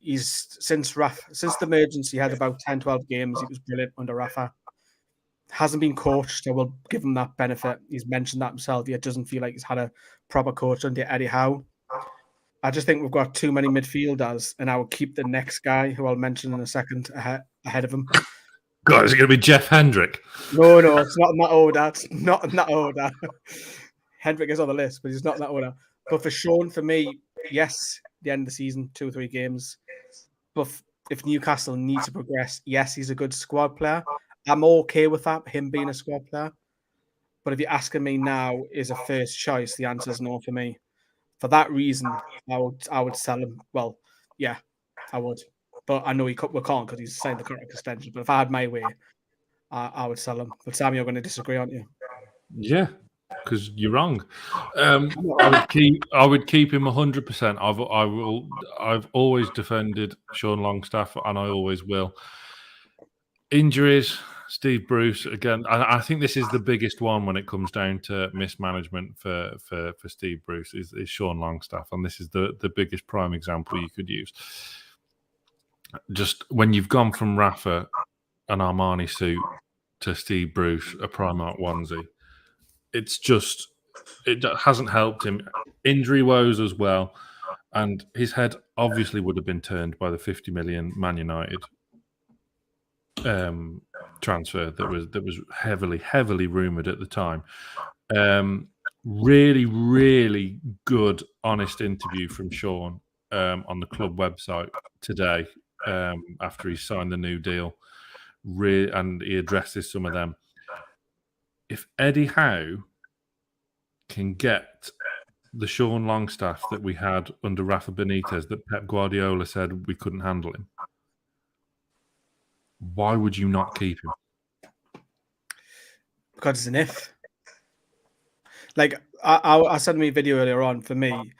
the emergency, he had about 10, 12 games. He was brilliant under Rafa. Hasn't been coached. I will give him that benefit. He's mentioned that himself. He doesn't feel like he's had a proper coach under Eddie Howe. I just think we've got too many midfielders, and I will keep the next guy, who I'll mention in a second, ahead of him. God, is it going to be Jeff Hendrick? No, it's not in that order. It's not in that order. Hendrick is on the list, but he's not in that order. But for Sean, for me, yes, the end of the season, 2 or 3 games. But if Newcastle need to progress, yes, he's a good squad player. I'm okay with that, him being a squad player. But if you're asking me now, is a first choice, the answer is no for me. For that reason, I would sell him. Well, yeah, I would. But I know we can't because he's signed the contract extension. But if I had my way, I would sell him. But Sam, you're going to disagree, aren't you? Yeah, because you're wrong. I would keep him 100%. I've always defended Sean Longstaff, and I always will. Injuries. Steve Bruce again. I think this is the biggest one when it comes down to mismanagement for Steve Bruce is Sean Longstaff, and this is the biggest prime example you could use. Just when you've gone from Rafa, an Armani suit, to Steve Bruce, a Primark onesie, it hasn't helped him. Injury woes as well, and his head obviously would have been turned by the 50 million Man United transfer that was heavily rumoured at the time. Really, really good, honest interview from Sean on the club website today after he signed the new deal. And he addresses some of them. If Eddie Howe can get the Sean Longstaff that we had under Rafa Benitez, that Pep Guardiola said we couldn't handle him, why would you not keep him? Because it's an if. Like I said in my video earlier on, for me,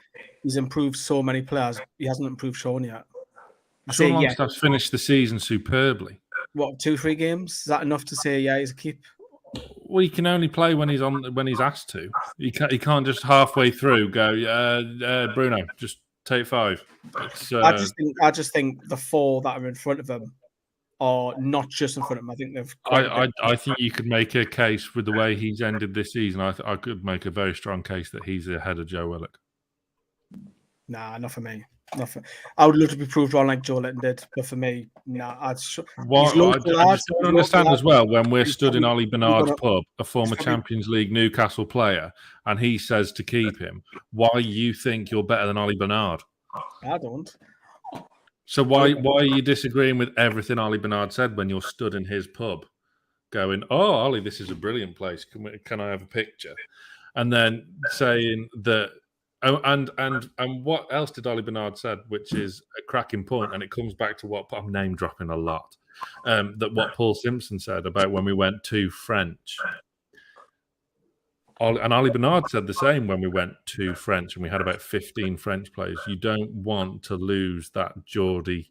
he's improved so many players. He hasn't improved Sean yet. Sean Longstaff's finished the season superbly. What, 2-3 games? Is that enough to say yeah, he's a keep? Well, he can only play when he's asked to. He can't just halfway through go, Bruno, just take 5. I just think the 4 that are in front of him are not just in front of him. I think they've. I think you could make a case with the way he's ended this season. I could make a very strong case that he's ahead of Joe Willick. Nah, not for me. I would love to be proved wrong like Joe Linton did, but for me, nah. I just don't understand as well when we're stood in Ollie Bernard's pub, a former Champions League Newcastle player, and he says to keep him. Why you think you're better than Ollie Bernard? I don't. So why are you disagreeing with everything Ollie Bernard said when you're stood in his pub? going, "Oh, Ollie, this is a brilliant place. Can I have a picture?" And then saying that. Oh, and what else did Ollie Bernard said, which is a cracking point, and it comes back to what I'm name dropping a lot. That what Paul Simpson said about when we went to French. And Ollie Bernard said the same when we went to French, and we had about 15 French players. You don't want to lose that Geordie.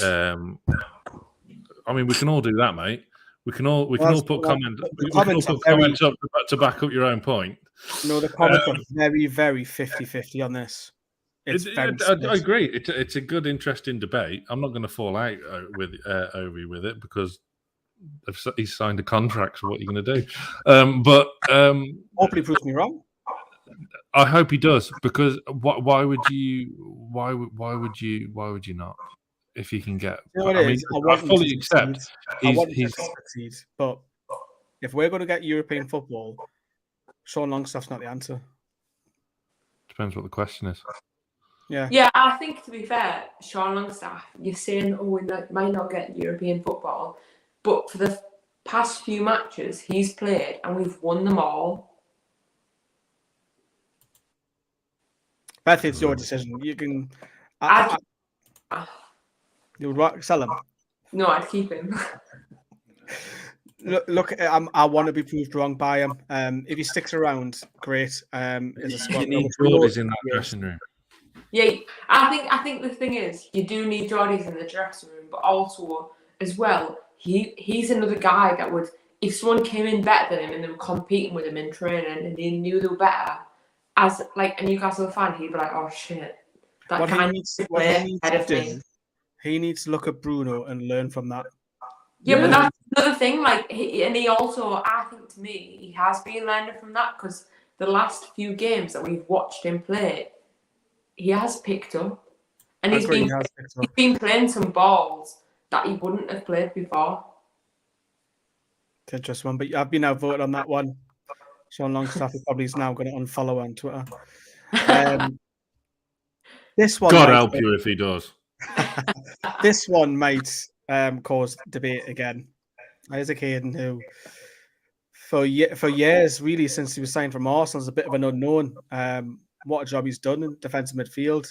I mean, we can all do that, mate. We can all put comments. We can all put comments up to back up your own point. No, the comments are very, very 50-50 on this. I agree. It's a good, interesting debate. I'm not going to fall out with Ovi with it because he's signed a contract. So what are you going to do? But hopefully, he proves me wrong. I hope he does, because why would you not? If you can get, I fully accept he's succeed, but if we're going to get European football, Sean Longstaff's not the answer. Depends what the question is. Yeah, I think, to be fair, Sean Longstaff, you're saying, we might not get European football, but for the past few matches he's played, and we've won them all. Beth, it's your decision. You can. You would sell him? No, I'd keep him. Look, I want to be proved wrong by him. If he sticks around, great. As a squad, you need Geordies in that dressing room. Yeah, I think the thing is, you do need Geordies in the dressing room, but also as well, he's another guy that would, if someone came in better than him and they were competing with him in training and they knew they were better, as like a Newcastle fan, he'd be like, "Oh shit, that guy needs to play ahead of me." He needs to look at Bruno and learn from that. Yeah, but that's another thing. Like, he also, I think, to me, he has been learning from that, because the last few games that we've watched him play, he has picked up, and he's been playing some balls that he wouldn't have played before. It's interesting one, but I've been outvoted on that one. Sean Longstaff probably is now going to unfollow on Twitter. This one, God help you if he does. This one might cause debate again. Isaac Hayden, who for years, really since he was signed from Arsenal, is a bit of an unknown. What a job he's done in defensive midfield.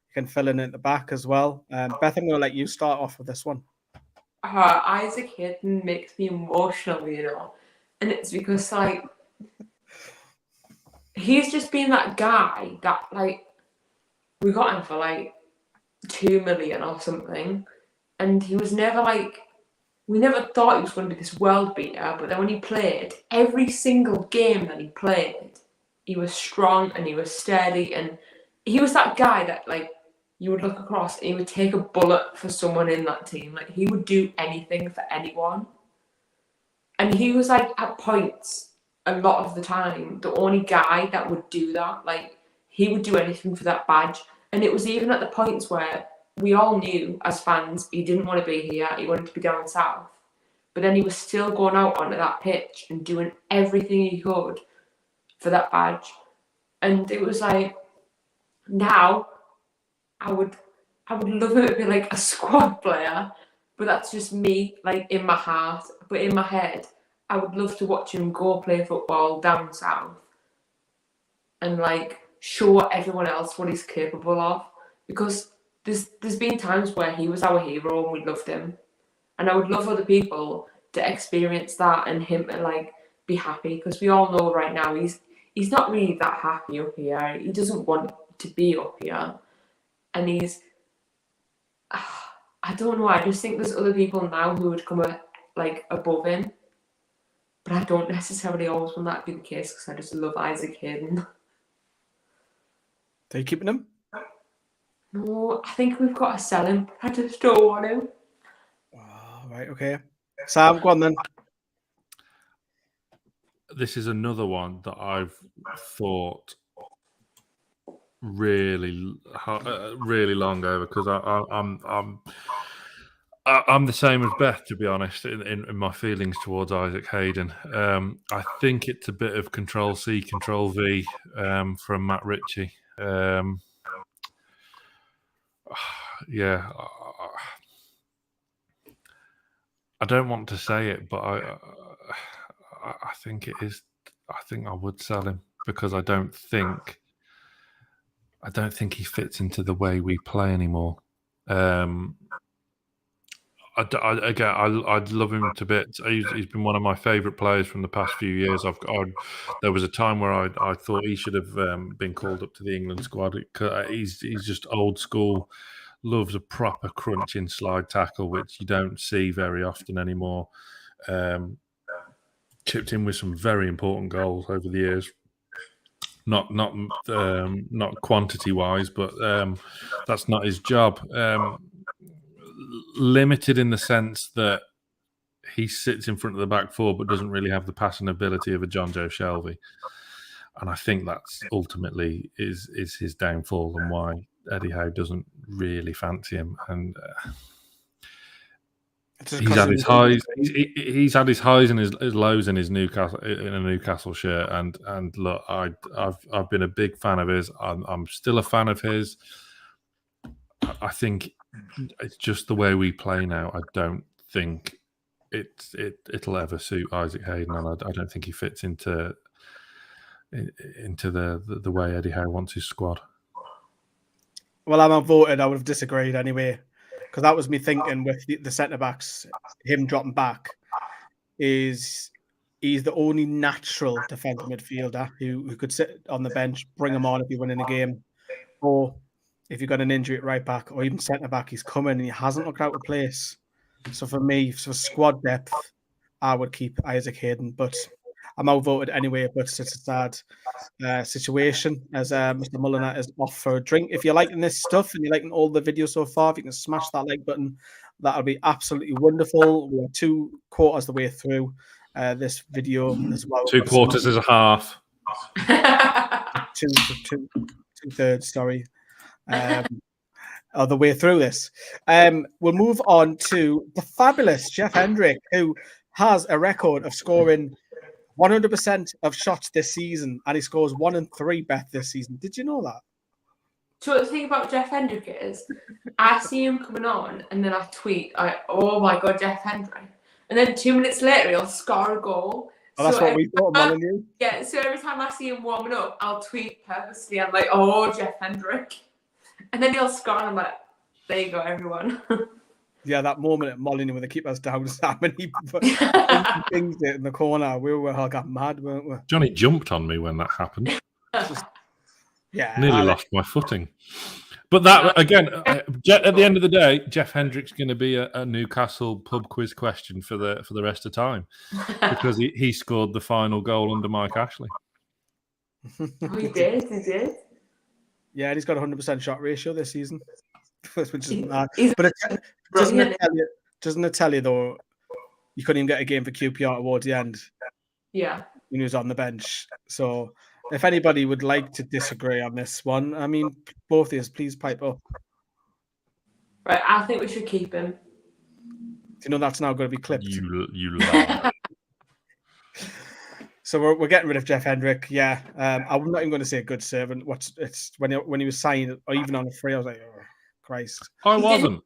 He can fill in at the back as well. Beth, I'm going to let you start off with this one. Isaac Hayden makes me emotional, and it's because, like, he's just been that guy that, like, we got him for like 2 million or something, and he was never like, we never thought he was going to be this world beater, but then when he played, every single game that he played, he was strong and he was steady, and he was that guy that, like, you would look across and he would take a bullet for someone in that team. Like, he would do anything for anyone, and he was, like, at points a lot of the time the only guy that would do that. Like, he would do anything for that badge. And it was even at the points where we all knew as fans he didn't want to be here, he wanted to be down south. But then he was still going out onto that pitch and doing everything he could for that badge. And it was like, now I would love him to be like a squad player, but that's just me, like, in my heart. But in my head, I would love to watch him go play football down south and, like, show everyone else what he's capable of, because there's been times where he was our hero and we loved him, and I would love other people to experience that and him to, like, be happy, because we all know right now he's not really that happy up here. He doesn't want to be up here, and he's I don't know, I just think there's other people now who would come like above him, but I don't necessarily always want that to be the case, because I just love Isaac Hayden. Are you keeping him? No, I think we've got to sell him. I just don't want him. Oh, right, okay. Sam, go on then. This is another one that I've thought really long over, because I'm the same as Beth, to be honest, in my feelings towards Isaac Hayden. I think it's a bit of Control C, Control V from Matt Ritchie. I don't want to say it, but I think it is. I think I would sell him because I don't think he fits into the way we play anymore. I'd love him to bits. He's been one of my favourite players from the past few years. There was a time where I thought he should have been called up to the England squad. He's just old school. Loves a proper crunching slide tackle, which you don't see very often anymore. Chipped in with some very important goals over the years. Not quantity wise, but that's not his job. Limited in the sense that he sits in front of the back four, but doesn't really have the passing ability of a Joe Shelby, and I think that's ultimately is his downfall and why Eddie Howe doesn't really fancy him. And he's had his highs. He's had his highs and his lows in his Newcastle shirt. And look, I've been a big fan of his. I'm still a fan of his. I think it's just the way we play now. I don't think it'll ever suit Isaac Hayden, and I don't think he fits into the way Eddie Howe wants his squad. Well, I'm outvoted. I would have disagreed anyway, because that was me thinking with the centre backs, him dropping back, he's the only natural defensive midfielder who could sit on the bench, bring him on if you win in a game, or if you've got an injury at right back, or even centre back, he's coming and he hasn't looked out of place. So for me, for squad depth, I would keep Isaac Hayden, but I'm outvoted anyway. But it's a sad situation as Mr. Mulliner is off for a drink. If you're liking this stuff and you're liking all the videos so far, if you can smash that like button, that'll be absolutely wonderful. We're 2 quarters the way through this video as well. 2 quarters is a half. 2/3, sorry. Of the way through this. We'll move on to the fabulous Jeff Hendrick, who has a record of scoring 100% of shots this season, and he scores 1 in 3 bet this season. Did you know that? So the thing about Jeff Hendrick is, I see him coming on, and then I tweet, "Oh my god, Jeff Hendrick!" And then 2 minutes later, he'll score a goal. Oh, that's what we thought, Molyneux. Yeah. So every time I see him warming up, I'll tweet purposely. I'm like, "Oh, Jeff Hendrick," and then he'll score, and I'm like, "There you go, everyone." Yeah, that moment at Molyneux when the keeper's down, Sam, and he things it in the corner. We were all got mad, weren't we? Johnny jumped on me when that happened. Yeah, nearly lost my footing. But that again, at the end of the day, Jeff Hendrick's going to be a Newcastle pub quiz question for the rest of time because he scored the final goal under Mike Ashley. Oh, he did. Yeah, and he's got a 100% shot ratio this season, which is mad. But doesn't it tell you though? You couldn't even get a game for QPR towards the end. Yeah, when he was on the bench. So, if anybody would like to disagree on this one, I mean, both of you, please pipe up. Right, I think we should keep him. Do you know that's now going to be clipped? You lie. So we're getting rid of Jeff Hendrick. Yeah, I'm not even going to say a good servant. It's when he was signed or even on a free, I was like, oh Christ. I wasn't.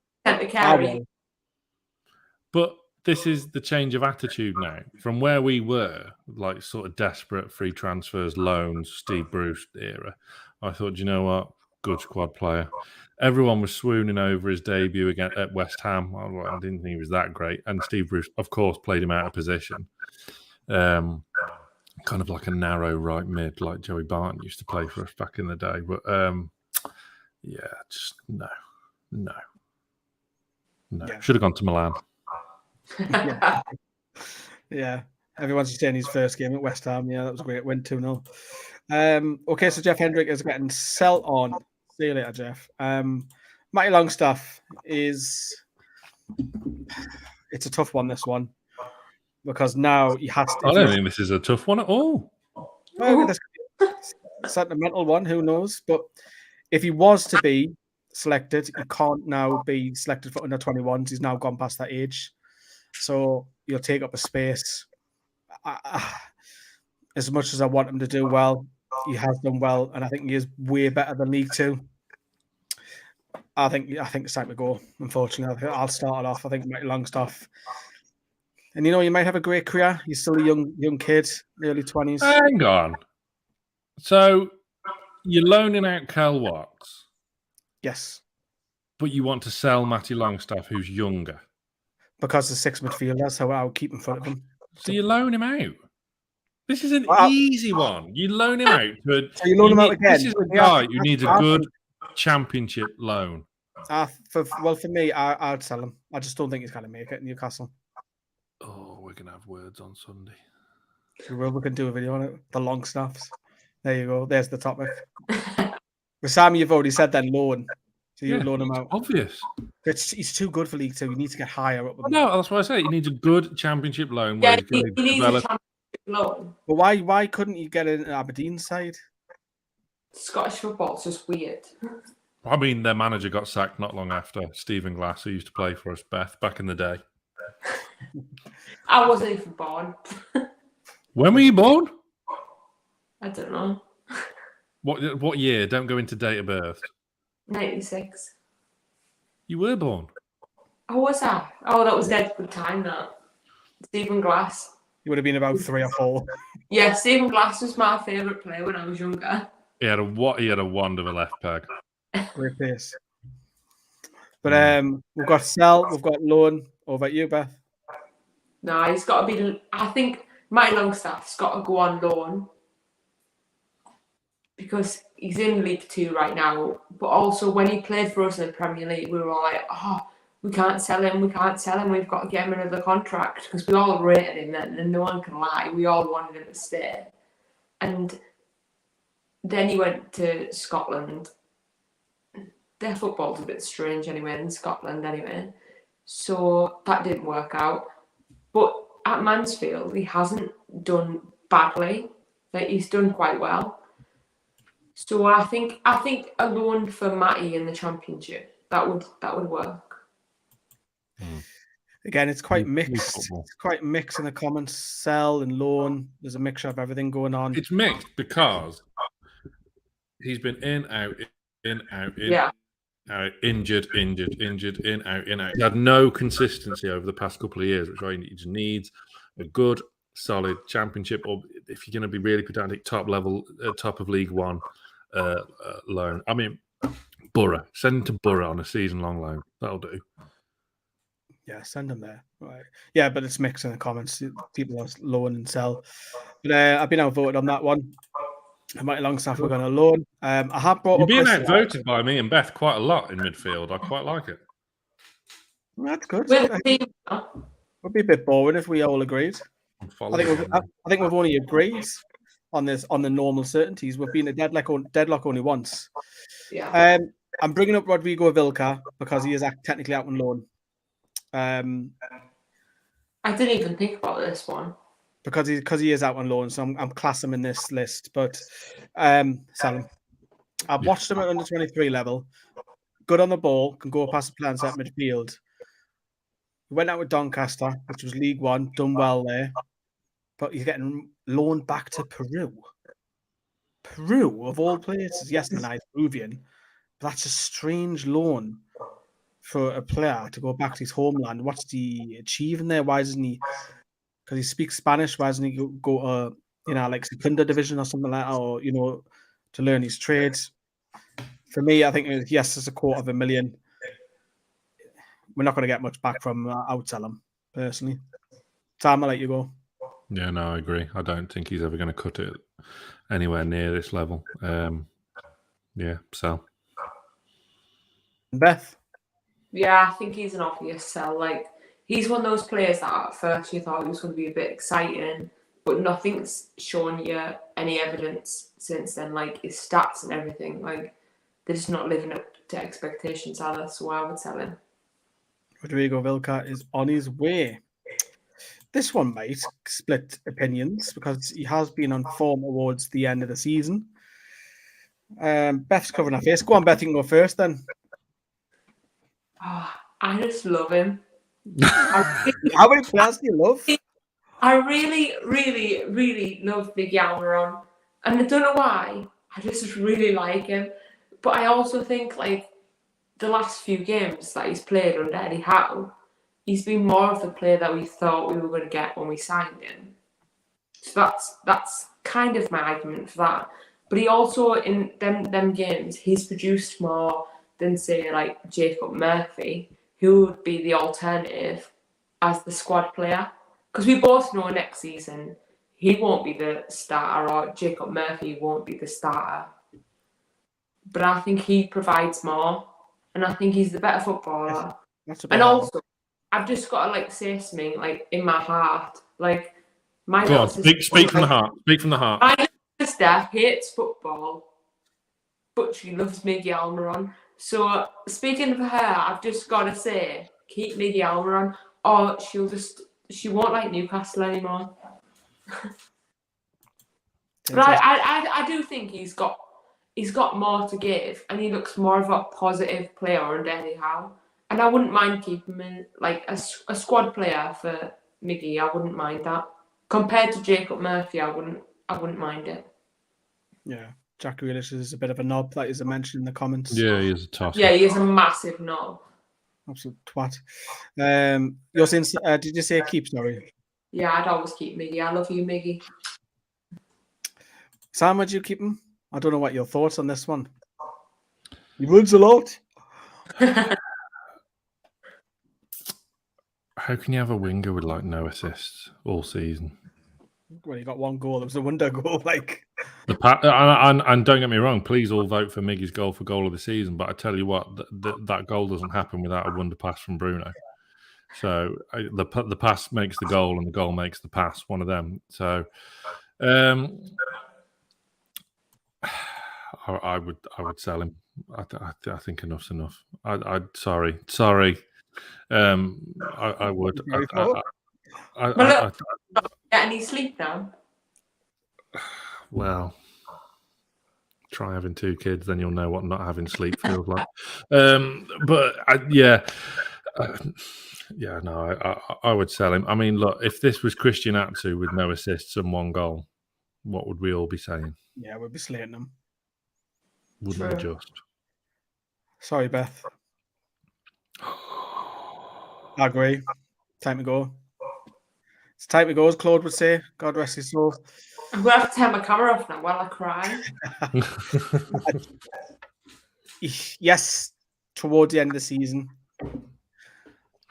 But this is the change of attitude now from where we were, like sort of desperate free transfers, loans, Steve Bruce era. I thought, you know what, good squad player. Everyone was swooning over his debut again at West Ham. I didn't think he was that great, and Steve Bruce, of course, played him out of position. Kind of like a narrow right mid, like Joey Barton used to play for us back in the day. But yeah, just no. Yeah. Should have gone to Milan. Yeah. Everyone's just saying his first game at West Ham. Yeah, that was a great win 2-0. Okay, so Jeff Hendrick is getting sell on. See you later, Jeff. Matty Longstaff it's a tough one, this one. Because now he has to. I don't think this is a tough one at all. Well, this could be a sentimental one, who knows? But if he was to be selected, he can't now be selected for under 21s. He's now gone past that age. So he'll take up a space. As much as I want him to do well, he has done well, and I think he is way better than League Two. I think it's time to go, unfortunately. I'll start it off. I think Matty Longstaff And you might have a great career. You're still a young kid, early 20s. Hang on. So you're loaning out Cal Watts, Yes, but you want to sell Matty Longstaff, who's younger. because the 6 midfielders, so I'll keep in front of him. So you loan him out. This is an Well, easy one. You loan him out. So you loan him out again? This is a guy who needs a good championship loan. For me, I'd sell him. I just don't think he's going to make it in Newcastle. Oh, we're going to have words on Sunday. We can do a video on it. The long snaps. There you go. There's the topic. With Sam, you've already said then loan. So you loan him out. Obvious. He's too good for League Two. You need to get higher up. No, that's what I say. He needs a good championship loan. Yeah, where he's going he needs develop. a championship loan. But why couldn't you get an Aberdeen side? Scottish football's just weird. I mean, their manager got sacked not long after. Stephen Glass, who used to play for us, Beth, back in the day. I wasn't even born. When were you born? I don't know. What year? Don't go into date of birth. 96. You were born. Oh, was that? Oh, that was dead good time, that. Stephen Glass. You would have been about 3 or 4. Yeah, Stephen Glass was my favourite player when I was younger. He had a wand of a left peg. Great pace. But we've got sell, we've got loan. Over at you, Beth. No, he's got to be. I think Matty Longstaff's got to go on loan because he's in League Two right now. But also, when he played for us in the Premier League, we were all like, "Oh, we can't sell him. We've got to get him another contract," because we all rated him then, and no one can lie. We all wanted him to stay. And then he went to Scotland. Their football's a bit strange anyway in Scotland anyway. So that didn't work out. But at Mansfield, he hasn't done badly. Like, he's done quite well. So I think a loan for Matty in the Championship, that would work. Again, it's quite mixed. It's quite mixed in the comments. Sell and loan. There's a mixture of everything going on. It's mixed because he's been in, out, injured, in, out. He had no consistency over the past couple of years, which he just needs a good, solid championship, or if you're going to be really pedantic, top level, top of League One loan. I mean, Borough. Send him to Borough on a season-long loan. That'll do. Yeah, send him there. Right. Yeah, but it's mixed in the comments. People are loan and sell. But I've been outvoted on that one. Matty Longstaff we're going to loan. I have brought You're up being outvoted by me and Beth quite a lot in midfield. I quite like it. That's good. With It would be a bit boring if we all agreed. I think we've only agreed on this on the normal certainties. We've been a deadlock only once. Yeah. I'm bringing up Rodrigo Vilca because he is technically out on loan. I didn't even think about this one. Because he is out on loan, so I'm classing him in this list. But sell him. I've watched him at under 23 level. Good on the ball, can go past the plans at midfield. He went out with Doncaster, which was League One, done well there. But he's getting loaned back to Peru. Peru, of all places. Yes, the nice Peruvian. But that's a strange loan for a player to go back to his homeland. What's he achieving there? Why doesn't he? Because he speaks Spanish. Why doesn't he go like Secunda division or something like that, or to learn his trades? For me, I think yes, it's $250,000. We're not going to get much back from outsell him personally. Sam, I'll let you go. Yeah, no, I agree. I don't think he's ever going to cut it anywhere near this level. Yeah, so. Beth? Yeah, I think he's an obvious sell. Like, he's one of those players that at first you thought he was going to be a bit exciting, but nothing's shown you any evidence since then. Like, his stats and everything, like, they're just not living up to expectations, are they? So I would sell him. Rodrigo Vilca is on his way. This one might split opinions because he has been on form towards the end of the season. Beth's covering her face. Go on, Beth, you can go first then. Oh, I just love him. How many players do you love? I really, really, really love Big Almiron. And I don't know why. I just really like him. But I also think, like, the last few games that he's played under Eddie Howe, he's been more of the player that we thought we were going to get when we signed him. So that's kind of my argument for that. But he also, in them games, he's produced more than, say, like Jacob Murphy, who would be the alternative as the squad player. Because we both know next season he won't be the starter, or Jacob Murphy won't be the starter. But I think he provides more, and I think he's the better footballer. And also, I've just got to like say something like in my heart, like my Go on, speak from the heart. Speak from the heart. My sister hates football, but she loves Miggy Almiron. So speaking for her, I've just got to say, keep Miggy Almiron, or she won't like Newcastle anymore. But I do think he's got more to give, and he looks more of a positive player under Eddie Howe. And I wouldn't mind keeping him in, like a squad player for Miggy. I wouldn't mind that. Compared to Jacob Murphy, I wouldn't mind it. Yeah, Jack Grealish is a bit of a knob, like as I mentioned in the comments. Yeah, he is a toss. Yeah, he is a massive knob. Absolute twat. You're saying, did you say keep? Sorry. Yeah, I'd always keep Miggy. I love you, Miggy. Sam, would you keep him? I don't know what your thoughts on this one. He runs a lot. How can you have a winger with like no assists all season? Well, he got one goal. It was a wonder goal. Like, and don't get me wrong, please all vote for Miggy's goal for goal of the season. But I tell you what, that goal doesn't happen without a wonder pass from Bruno. So the pass makes the goal, and the goal makes the pass. One of them. So, I would sell him. I think enough's enough. Sorry. I would. Get any sleep now? Well, try having 2 kids, then you'll know what not having sleep feels like. I would sell him. I mean, look, if this was Christian Atsu with no assists and 1 goal, what would we all be saying? Yeah, we'd be slating him. Wouldn't we just? Sorry, Beth. I agree. Time to go. It's time to go, as Claude would say. God rest his soul. I'm going to have to turn my camera off now while I cry. Yes, towards the end of the season,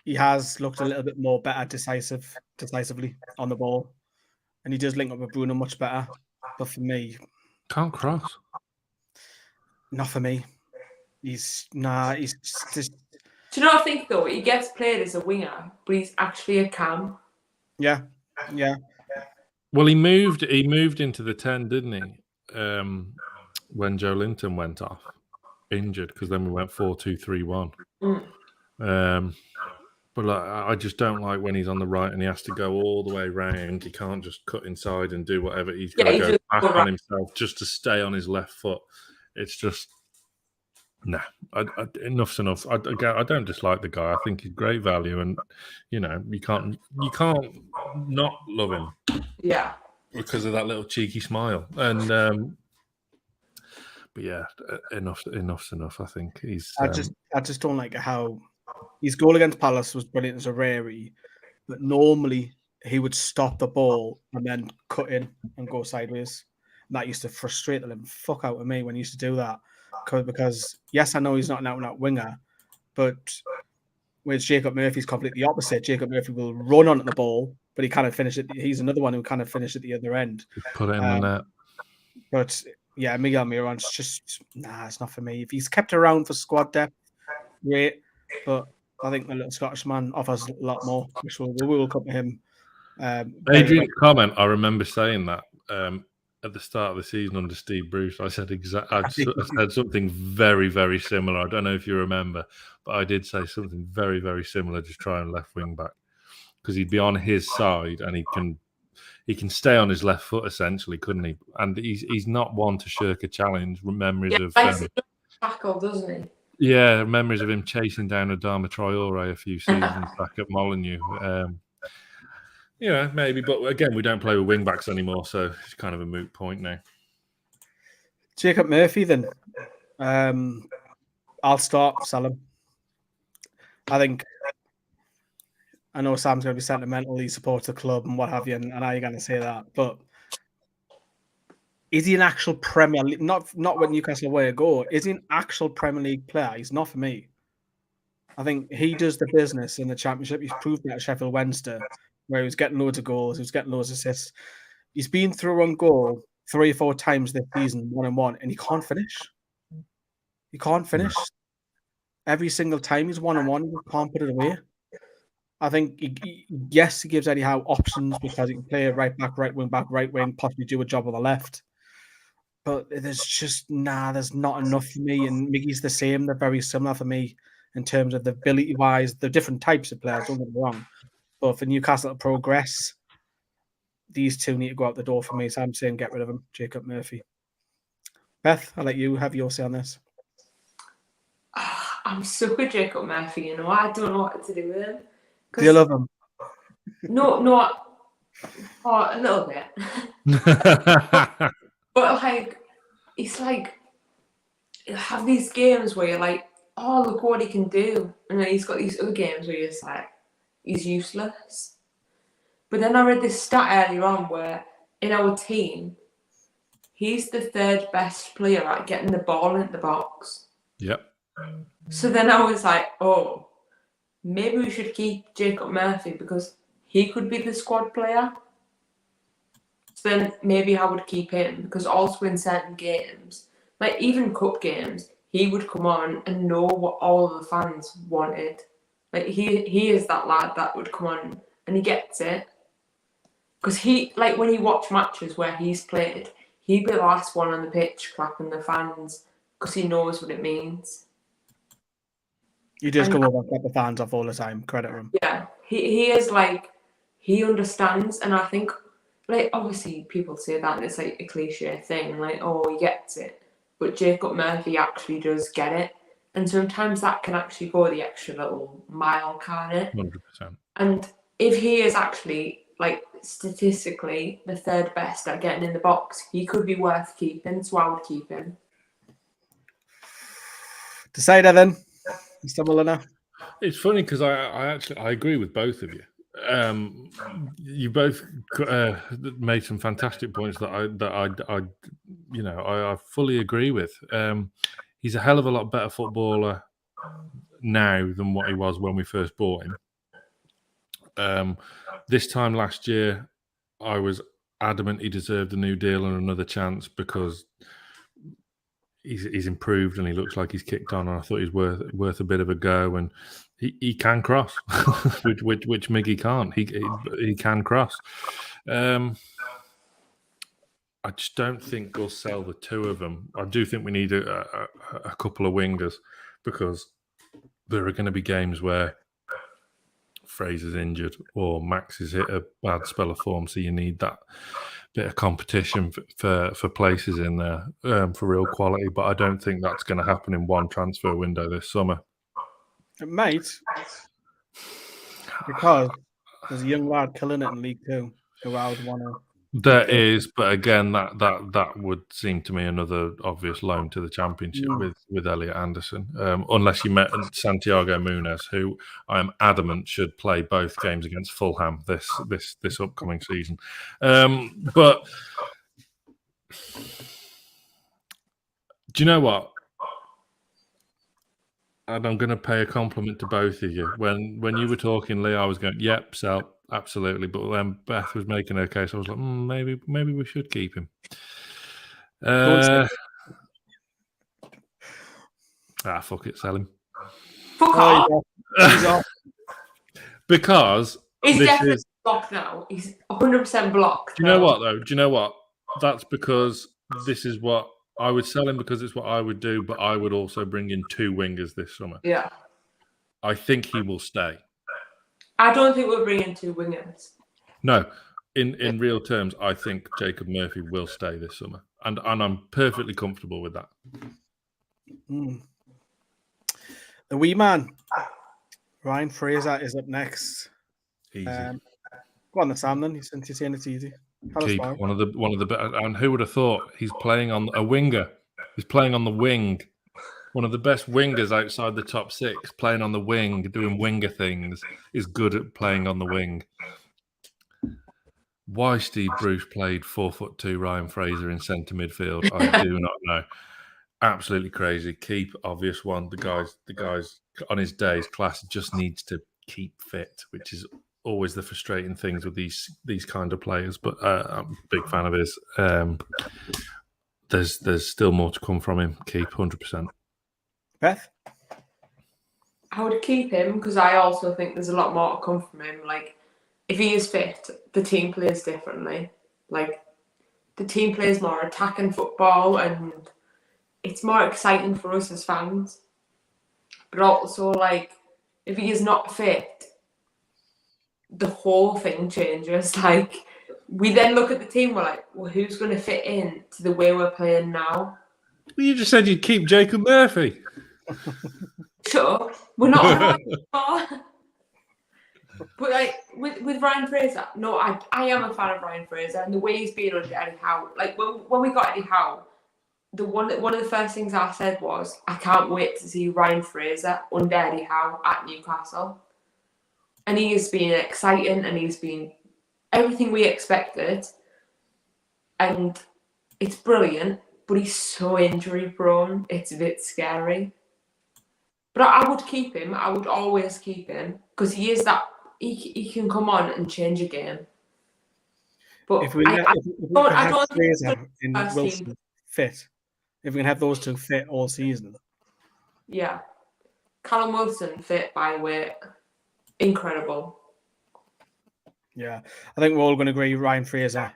he has looked a little bit more better decisively on the ball. And he does link up with Bruno much better. But for me... Can't cross. Not for me. He's just... Do you know what I think, though? He gets played as a winger, but he's actually a cam. Yeah. Well, he moved into the 10, didn't he? When Joe Linton went off, injured, because then we went 4-2-3-1. But I just don't like when he's on the right and he has to go all the way round. He can't just cut inside and do whatever. He's got to go back on himself just to stay on his left foot. It's just... No, enough's enough. I don't dislike the guy. I think he's great value, and you can't not love him. Yeah, because of that little cheeky smile. And but yeah, enough's enough. I think he's. I just don't like how his goal against Palace was brilliant as a rarity, but normally he would stop the ball and then cut in and go sideways. And that used to frustrate the living fuck out of me when he used to do that. Because yes, I know he's not an out-and-out winger, but with Jacob Murphy's completely opposite. Jacob Murphy will run onto the ball, but he kind of finish it. He's another one who kind of finish at the other end. Put it in the net. But yeah, Miguel Miron's just it's not for me. If he's kept around for squad depth, great. But I think the little Scottish man offers a lot more, which we will come to him. Adrian's comment, I remember saying that. At the start of the season under Steve Bruce, I said I said something very, very similar. I don't know if you remember, but I did say something very, very similar, just trying left wing back, because he'd be on his side and he can stay on his left foot essentially, couldn't he? And he's not one to shirk a challenge. Memories of tackle, doesn't he? Yeah, memories of him chasing down Adama Traore a few seasons back at Molineux. Yeah, maybe, but again, we don't play with wing backs anymore, so it's kind of a moot point now. Jacob Murphy, then. I'll start, sell him. I think I know Sam's going to be sentimental. He supports the club and what have you, and I know you're going to say that. But is he an actual Premier League? Not when Newcastle away go. Is he an actual Premier League player? He's not for me. I think he does the business in the Championship. He's proved that at Sheffield Wednesday, where he was getting loads of goals, he was getting loads of assists. He's been through on goal 3 or 4 times this season, 1-on-1, and he can't finish. He can't finish. Every single time he's 1-on-1, he can't put it away. I think, yes, he gives Eddie Howe options because he can play right back, right wing back, right wing, possibly do a job on the left. But there's not enough for me. And Miggy's the same. They're very similar for me in terms of the ability-wise. They're different types of players, don't get me wrong. But for Newcastle to progress, these two need to go out the door for me. So I'm saying get rid of him, Jacob Murphy. Beth, I'll let you have your say on this. I'm stuck with Jacob Murphy, I don't know what to do with him. Do you love him? No, a little bit. But it's like, you have these games where you're like, oh, look what he can do. And then he's got these other games where you're just like, he's useless. But then I read this stat earlier on where in our team, he's the 3rd best player at getting the ball in the box. Yep. So then I was like, oh, maybe we should keep Jacob Murphy because he could be the squad player. So then maybe I would keep him because also in certain games, like even cup games, he would come on and know what all of the fans wanted. Like he is that lad that would come on and he gets it. Because when you watch matches where he's played, he'd be the last one on the pitch clapping the fans because he knows what it means. You just go over and cut the fans off all the time. Credit him. Yeah, he is he understands, and I think obviously people say that and it's like a cliche thing, oh, he gets it. But Jacob Murphy actually does get it. And sometimes that can actually go the extra little mile, can't it? 100%. And if he is actually, statistically, the 3rd best at getting in the box, he could be worth keeping, so I would keep him. Decide, Evan. Mr. Mulliner. It's funny because I agree with both of you. You both made some fantastic points that I fully agree with. He's a hell of a lot better footballer now than what he was when we first bought him. This time last year, I was adamant he deserved a new deal and another chance because he's improved and he looks like he's kicked on. And I thought he's worth a bit of a go, and he can cross, which Miggy can't. He can cross. I just don't think we'll sell the two of them. I do think we need a couple of wingers because there are going to be games where Fraser's injured or Max has hit a bad spell of form, so you need that bit of competition for places in there for real quality. But I don't think that's going to happen in one transfer window this summer. It might, because there's a young lad killing it in League Two who I would want to. There is, but again, that would seem to me another obvious loan to the Championship with Elliot Anderson, unless you met Santiago Munez, who I am adamant should play both games against Fulham this upcoming season. But do you know what? And I'm going to pay a compliment to both of you. When you were talking, Lee, I was going, "Yep, sell." Absolutely, but when Beth was making her case, I was like, maybe we should keep him. Fuck it, sell him. Fuck off. He's off. Because he's definitely blocked now. He's 100% blocked. Do you know what though? Do you know what? That's because this is what I would sell him because it's what I would do, but I would also bring in 2 wingers this summer. Yeah. I think he will stay. I don't think we'll bring in 2 wingers. No, in real terms, I think Jacob Murphy will stay this summer, and I'm perfectly comfortable with that. The wee man, Ryan Fraser, is up next. Easy. Go on, Sam. Then since you're saying it's easy. Keep one of the better. And who would have thought he's playing on a winger? He's playing on the wing. one of the best wingers outside the top 6, playing on the wing, doing winger things, is good at playing on the wing. Why Steve Bruce played 4'2" Ryan Fraser in centre midfield, I do not know. Absolutely crazy. Keep, obvious one. The guys on his day, his class just needs to keep fit, which is always the frustrating things with these kind of players. But I'm a big fan of his. There's still more to come from him. Keep 100%. Beth? I would keep him because I also think there's a lot more to come from him. Like, if he is fit, the team plays differently. Like, the team plays more attacking football and it's more exciting for us as fans. But also, like, if he is not fit, the whole thing changes. Like, we then look at the team, we're like, well, who's going to fit in to the way we're playing now? Well, you just said you'd keep Jacob Murphy. Sure, we're not anymore. But like with Ryan Fraser, no, I am a fan of Ryan Fraser and the way he's been under Eddie Howe. Like when we got Eddie Howe, one of the first things I said was, I can't wait to see Ryan Fraser under Eddie Howe at Newcastle. And he has been exciting and he's been everything we expected. And it's brilliant, but he's so injury prone, it's a bit scary. But I would keep him. I would always keep him because he is that. He can come on and change a game. But if we can have Fraser and Wilson fit, if we can have those two fit all season. Yeah. Callum Wilson fit by weight. Incredible. Yeah. I think we're all going to agree Ryan Fraser.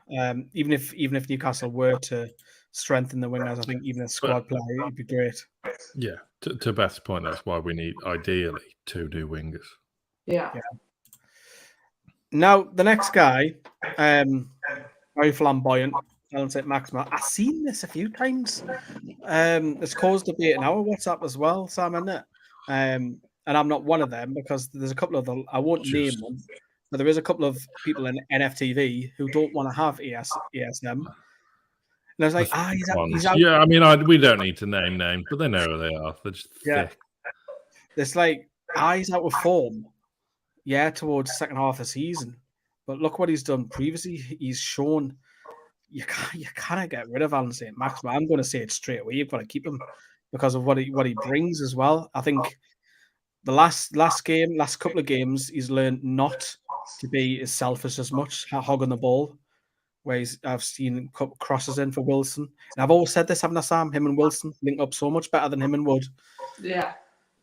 Even if Newcastle were to strengthen the wingers, I think even a squad player, it'd be great. Yeah. To Beth's point, that's why we need, ideally, 2 new wingers. Yeah. Now, the next guy, very flamboyant, saint-maximin. I've seen this a few times. It's caused debate in our WhatsApp as well, Sam, isn't it? And I'm not one of them because there's a couple of them, I won't name them, but there is a couple of people in NFTV who don't want to have ESM. And I was like, he's out. Yeah, I mean, we don't need to name names, but they know who they are. They're just thick. It's like, he's out of form. Yeah, towards the second half of the season. But look what he's done previously. He's shown you can't get rid of saint-maximin. I'm going to say it straight away. You've got to keep him because of what he brings as well. I think the last couple of games, he's learned not to be as selfish as much, hogging the ball. Where I've seen crosses in for Wilson. And I've always said this, haven't I, Sam? Him and Wilson link up so much better than him and Wood. Yeah.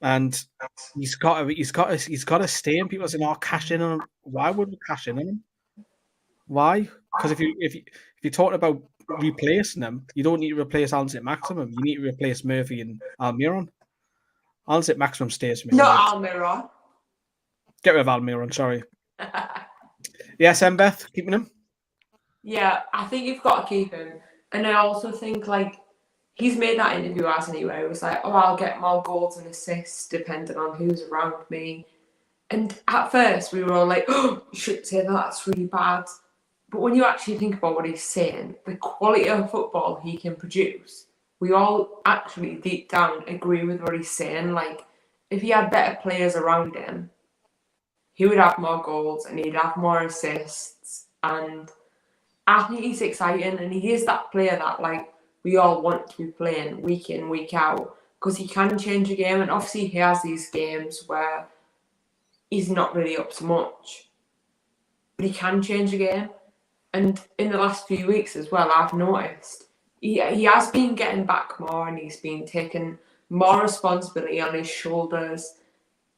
And he's got to stay. And people are saying, "Oh, cash in on him." Why would we cash in on him? Why? Because if you're talking about replacing him, you don't need to replace saint-maximin. You need to replace Murphy and Almiron. saint-maximin stays for me. Not Almiron. Get rid of Almiron. Sorry. Yes, Beth, keeping him. Yeah, I think you've got to keep him, and I also think like. He's made that interview, hasn't he, where he was like, oh, I'll get more goals and assists depending on who's around me. And at first, we were all like, oh, you shouldn't say that, that's really bad. But when you actually think about what he's saying, the quality of football he can produce, we all actually deep down agree with what he's saying. Like, if he had better players around him, he would have more goals and he'd have more assists. And I think he's exciting and he is that player that, like, we all want to be playing week in, week out because he can change a game. And obviously he has these games where he's not really up to much. But he can change a game. And in the last few weeks as well, I've noticed he has been getting back more and he's been taking more responsibility on his shoulders.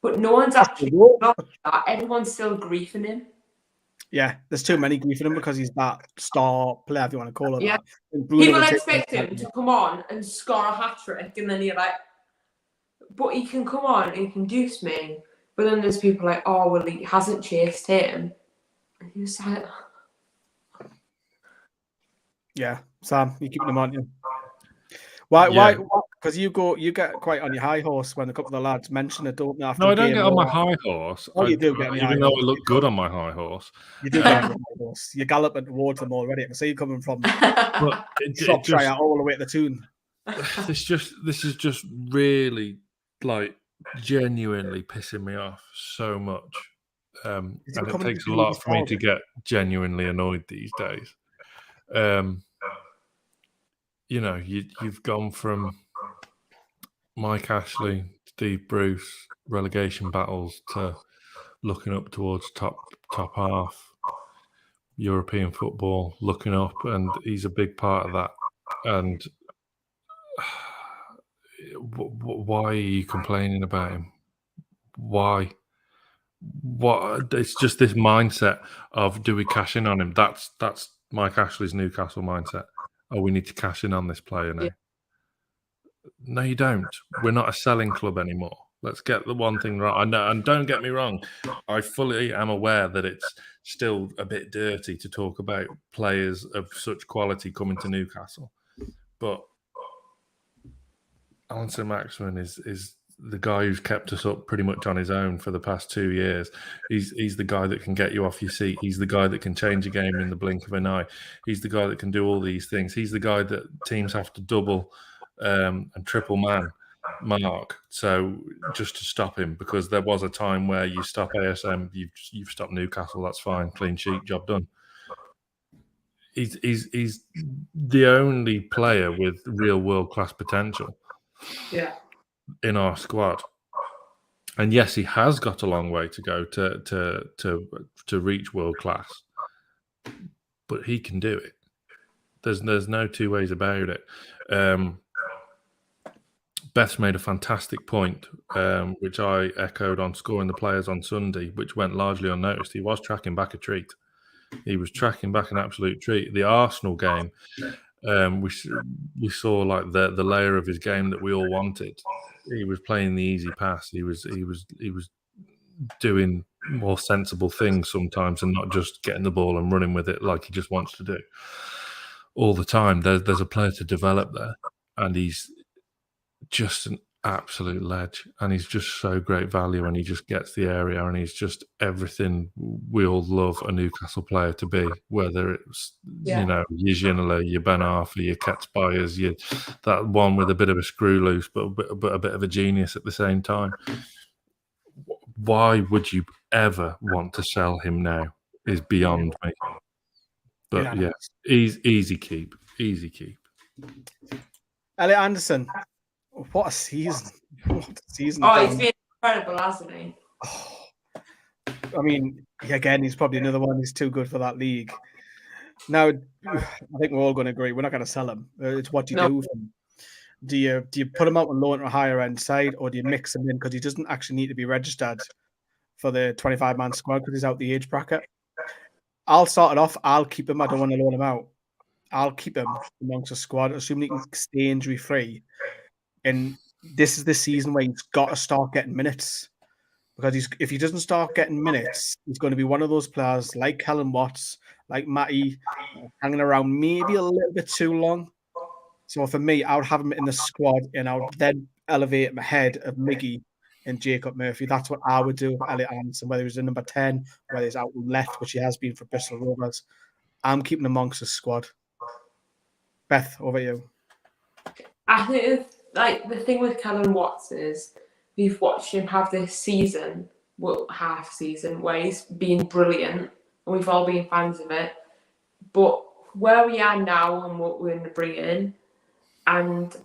But no one's actually not that. Everyone's still griefing him. Yeah, there's too many griefing him because he's that star player, if you want to call it that. People expect him to come on and score a hat-trick, and then you're like, but he can come on and he can deuce me. But then there's people like, oh, well, he hasn't chased him. And you're just like... Yeah, Sam, you're keeping him on you. Why? Because you get quite on your high horse when a couple of the lads mention it, don't they? No, I don't get on my high horse. Oh, you do get on your high horse. Even though I look good on my high horse. You do get on your high horse. You're galloping towards them already. I can see you coming from Shropshire all the way to the Toon. this is just really like genuinely pissing me off so much. And Is it it becoming takes a really lot for me to nostalgic? get genuinely annoyed these days. You know, you've gone from Mike Ashley, Steve Bruce, relegation battles to looking up towards top half European football, looking up, and he's a big part of that. And why are you complaining about him? Why? What? It's just this mindset of, do we cash in on him? That's Mike Ashley's Newcastle mindset. Oh, we need to cash in on this player now. Yeah. No, you don't. We're not a selling club anymore. Let's get the one thing right. I know, and don't get me wrong, I fully am aware that it's still a bit dirty to talk about players of such quality coming to Newcastle. But Alan Saint-Maximin is the guy who's kept us up pretty much on his own for the past 2 years. He's the guy that can get you off your seat. He's the guy that can change a game in the blink of an eye. He's the guy that can do all these things. He's the guy that teams have to double and triple man mark, so just to stop him, because there was a time where you stop ASM, you've stopped Newcastle, that's fine, clean sheet, job done. He's the only player with real world-class potential in our squad. And yes, he has got a long way to go to reach world class, but he can do it. There's no two ways about it. Beth's made a fantastic point, which I echoed on scoring the players on Sunday, which went largely unnoticed. He was tracking back a treat. He was tracking back an absolute treat. The Arsenal game, we saw like the layer of his game that we all wanted. He was playing the easy pass. He was doing more sensible things sometimes, and not just getting the ball and running with it like he just wants to do all the time. There's a player to develop there, and he's just an absolute ledge, and he's just so great value, and he just gets the area, and he's just everything we all love a Newcastle player to be, whether it's you know, your Ginola, your Ben Arfa, your Ket Spires, that one with a bit of a screw loose but a bit of a genius at the same time. Why would you ever want to sell him now is beyond me. But yeah, easy keep. Elliot Anderson, what a season! What a season! Oh, he's been incredible, hasn't he? Oh, I mean, again, he's probably another one. He's too good for that league. Now, I think we're all going to agree we're not going to sell him. It's what you do with him. Do you put him out on loan to a higher end side, or do you mix him in because he doesn't actually need to be registered for the 25-man squad because he's out the age bracket? I'll start it off. I'll keep him. I don't want to loan him out. I'll keep him amongst the squad, assuming he can stay injury free. And this is the season where he's got to start getting minutes, because if he doesn't start getting minutes, he's going to be one of those players like Callum Watts, like Matty, hanging around maybe a little bit too long. So for me, I would have him in the squad, and I would then elevate him ahead of Miggy and Jacob Murphy. That's what I would do with Elliot Anderson, whether he's in number 10, whether he's out left, which he has been for Bristol Rovers. I'm keeping him amongst the squad. Beth, over you. I think like the thing with Callum Watts is we've watched him have this season, well, half season, where he's been brilliant, and we've all been fans of it. But where we are now and what we're going to bring in, and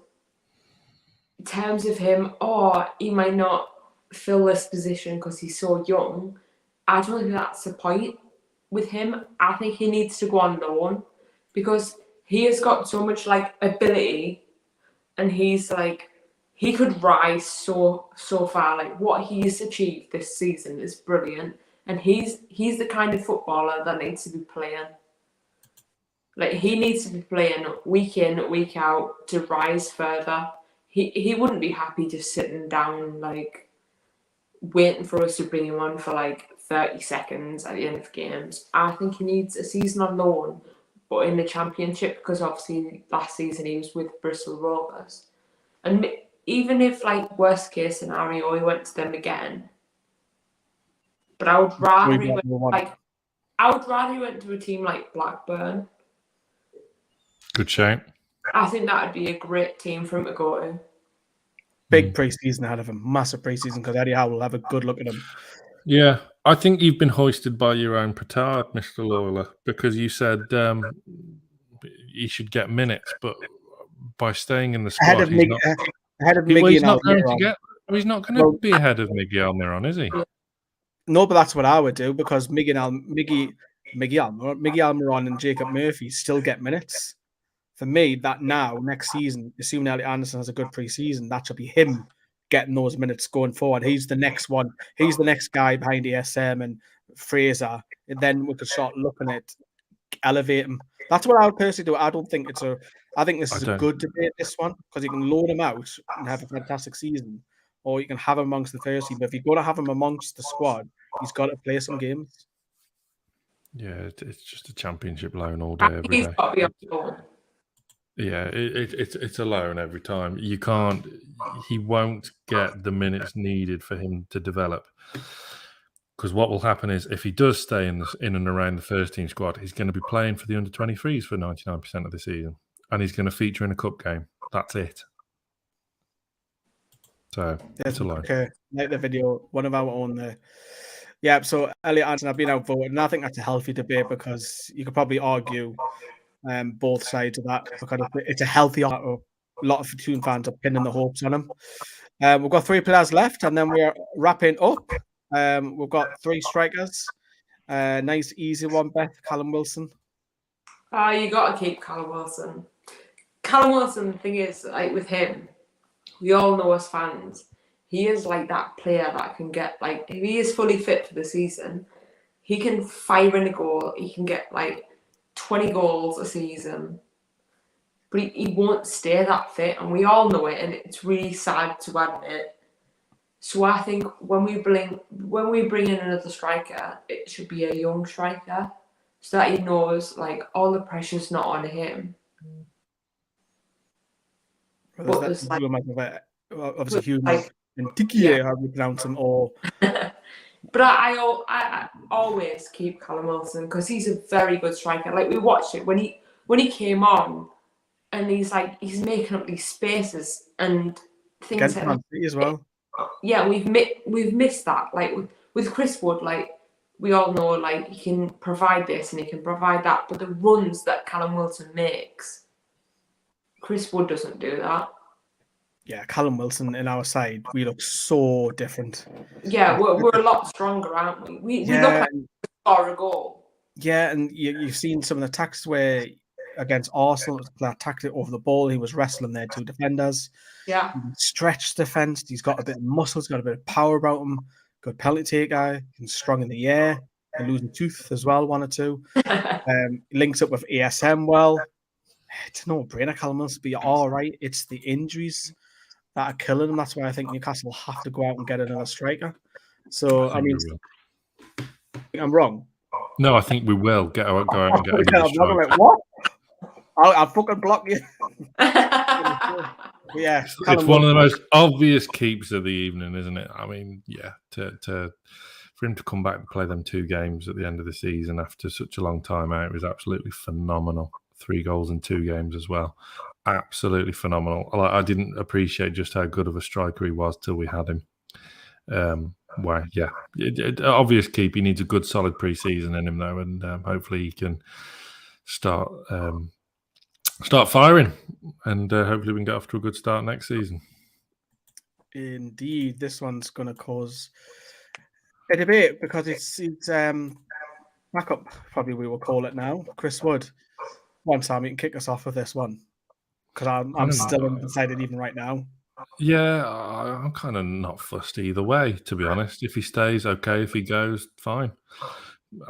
in terms of him, he might not fill this position because he's so young. I don't think that's the point with him. I think he needs to go on loan, because he has got so much like ability, and he's like, he could rise so far. Like what he's achieved this season is brilliant, and he's the kind of footballer that needs to be playing. Like he needs to be playing week in, week out to rise further. He wouldn't be happy just sitting down, like waiting for us to bring him on for like 30 seconds at the end of games. I think he needs a season on loan, but in the Championship, because obviously last season he was with Bristol Rovers. And even if, like, worst case scenario, he went to them again, but I would rather he went to a team like Blackburn. Good shout. I think that would be a great team for him to go to. Big pre-season ahead of him, massive pre-season, because Eddie Howe will have a good look at him. Yeah, I think you've been hoisted by your own petard, Mr. Lawler, because you said he should get minutes, but by staying in the squad, ahead of Miggy he's and not going to Almiron. get. He's not going to be ahead of Miggy Almiron, is he? No, but that's what I would do, because Miggy Almiron and Jacob Murphy still get minutes. For me, that now, next season, assuming Elliot Anderson has a good pre-season, that should be him getting those minutes going forward. He's the next one. He's the next guy behind ESM and Fraser. And then we could start looking at elevating. That's what I would personally do. I think this is a good debate, this one, because you can load him out and have a fantastic season, or you can have him amongst the first team. But if you're going to have him amongst the squad, he's got to play some games. Yeah, it's just a championship loan all day, every day. Got to be on the board. Yeah, it's a loan every time. You can't. He won't get the minutes needed for him to develop. Because what will happen is, if he does stay in and around the first team squad, he's going to be playing for the under-23s for 99% of the season, and he's going to feature in a cup game. That's it. So it's a loan. Okay, like the video, one of our own there. Yeah, so Elliot Anderson, I've been outvoted, and I think that's a healthy debate, because you could probably argue both sides of that, because it's a healthy argument. A lot of Fortune fans are pinning the hopes on him. We've got 3 players left, and then we're wrapping up. We've got 3 strikers. Nice, easy one, Beth. Callum Wilson. You got to keep Callum Wilson. Callum Wilson, the thing is, like with him, we all know as fans, he is like that player that can get, like, if he is fully fit for the season, he can fire in a goal. He can get like 20 goals a season, but he won't stay that fit, and we all know it, and it's really sad to admit. So I think when we bring in another striker, it should be a young striker, so that he knows, like, all the pressure's not on him. Obviously, human and Tiki, how you pronounce him, or. But I always keep Callum Wilson, because he's a very good striker. Like, we watched it when he came on, and he's making up these spaces and things like that as well. Yeah, we've missed that. Like with Chris Wood, like, we all know, like, he can provide this and he can provide that, but the runs that Callum Wilson makes, Chris Wood doesn't do that. Yeah, Callum Wilson in our side, we look so different. Yeah, we're a lot stronger, aren't we? We look like we score a goal. Yeah, and you've seen some of the attacks where against Arsenal, they attacked it over the ball. He was wrestling their 2 defenders. Yeah. Stretched defence. He's got a bit of muscle. He's got a bit of power about him. Good penalty taker. He's strong in the air. And losing tooth as well, 1 or 2. Links up with ESM well. It's a no-brainer, Callum Wilson, but you're all right. It's the injuries that are killing him. That's why I think Newcastle have to go out and get another striker. So, I mean, I'm wrong. No, I think we will go out and get another striker. Like, what? I'll fucking block you. Yeah, it's one of the most obvious keeps of the evening, isn't it? I mean, yeah, for him to come back and play them 2 games at the end of the season after such a long time out was absolutely phenomenal. 3 goals in 2 games as well. Absolutely phenomenal. I didn't appreciate just how good of a striker he was till we had him. Obvious keep. He needs a good, solid pre-season in him, though, and hopefully he can start firing, and hopefully we can get off to a good start next season. Indeed, this one's going to cause a debate, because it's backup, probably we will call it now. Chris Wood. One time you can kick us off with this one, because I'm still undecided even right now. Yeah, I'm kind of not fussed either way, to be honest. If he stays, okay. If he goes, fine.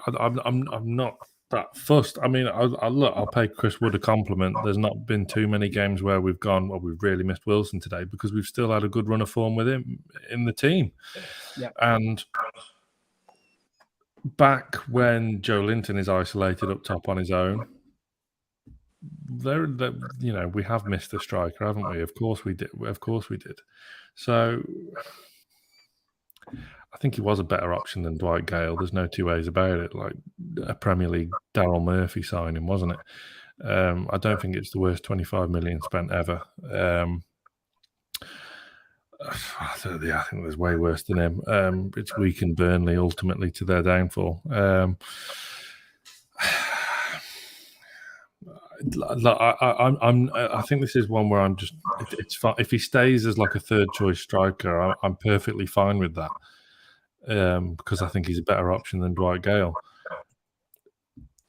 I'm not that fussed. I mean, I'll pay Chris Wood a compliment. There's not been too many games where we've gone, well, we've really missed Wilson today, because we've still had a good run of form with him in the team. Yeah. And back when Joe Linton is isolated up top on his own, we have missed the striker, haven't we? Of course we did. So I think he was a better option than Dwight Gale. There's no 2 ways about it. Like a Premier League Daryl Murphy signing, wasn't it? I don't think it's the worst 25 million spent ever. I think there's way worse than him. It's weakened Burnley ultimately to their downfall. I think this is one where I'm just. It's fine if he stays as like a third choice striker. I'm perfectly fine with that because I think he's a better option than Dwight Gale.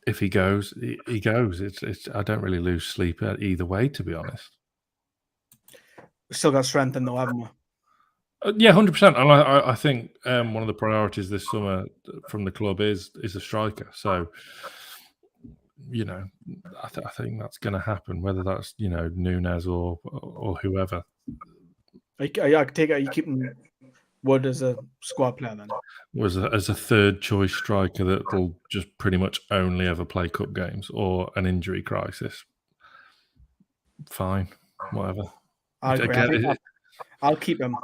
If he goes, he goes. It's. I don't really lose sleep either way, to be honest. We've still got strength in though, haven't we? Yeah, 100%. And I think one of the priorities this summer from the club is a striker. So, I think that's going to happen, whether that's Nunes or whoever. I take it. Are you keeping Wood as a squad player then? As a third choice striker that will just pretty much only ever play cup games or an injury crisis. Fine, whatever. I'll keep him.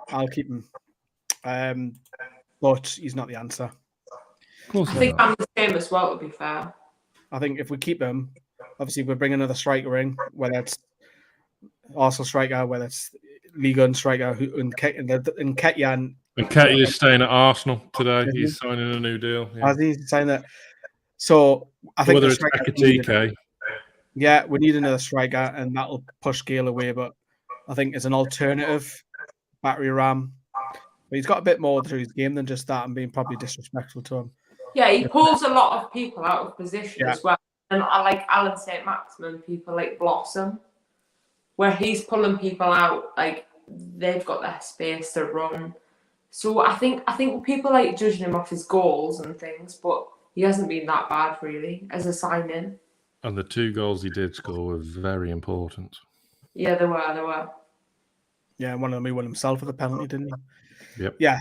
But he's not the answer. Of course, I think I'm the same as well, to be fair. I think if we keep him, obviously we'll bring another striker in, whether it's Arsenal striker, whether it's Ligue 1 striker, Nketiah. Nketiah is staying at Arsenal today. He's signing a new deal. Yeah. Has he signed that? So I think whether it's Ekatike. Yeah, we need another striker, and that'll push Gale away. But I think as an alternative battery ram, but he's got a bit more through his game than just that, and being probably disrespectful to him. Yeah, he pulls a lot of people out of position as well. And I like Alan Saint-Maximin, people like Blossom, where he's pulling people out, like they've got their space to run. So I think people like judging him off his goals and things, but he hasn't been that bad really as a sign-in. And the 2 goals he did score were very important. Yeah, they were. Yeah, one of them he won himself with a penalty, didn't he? Yep. Yeah.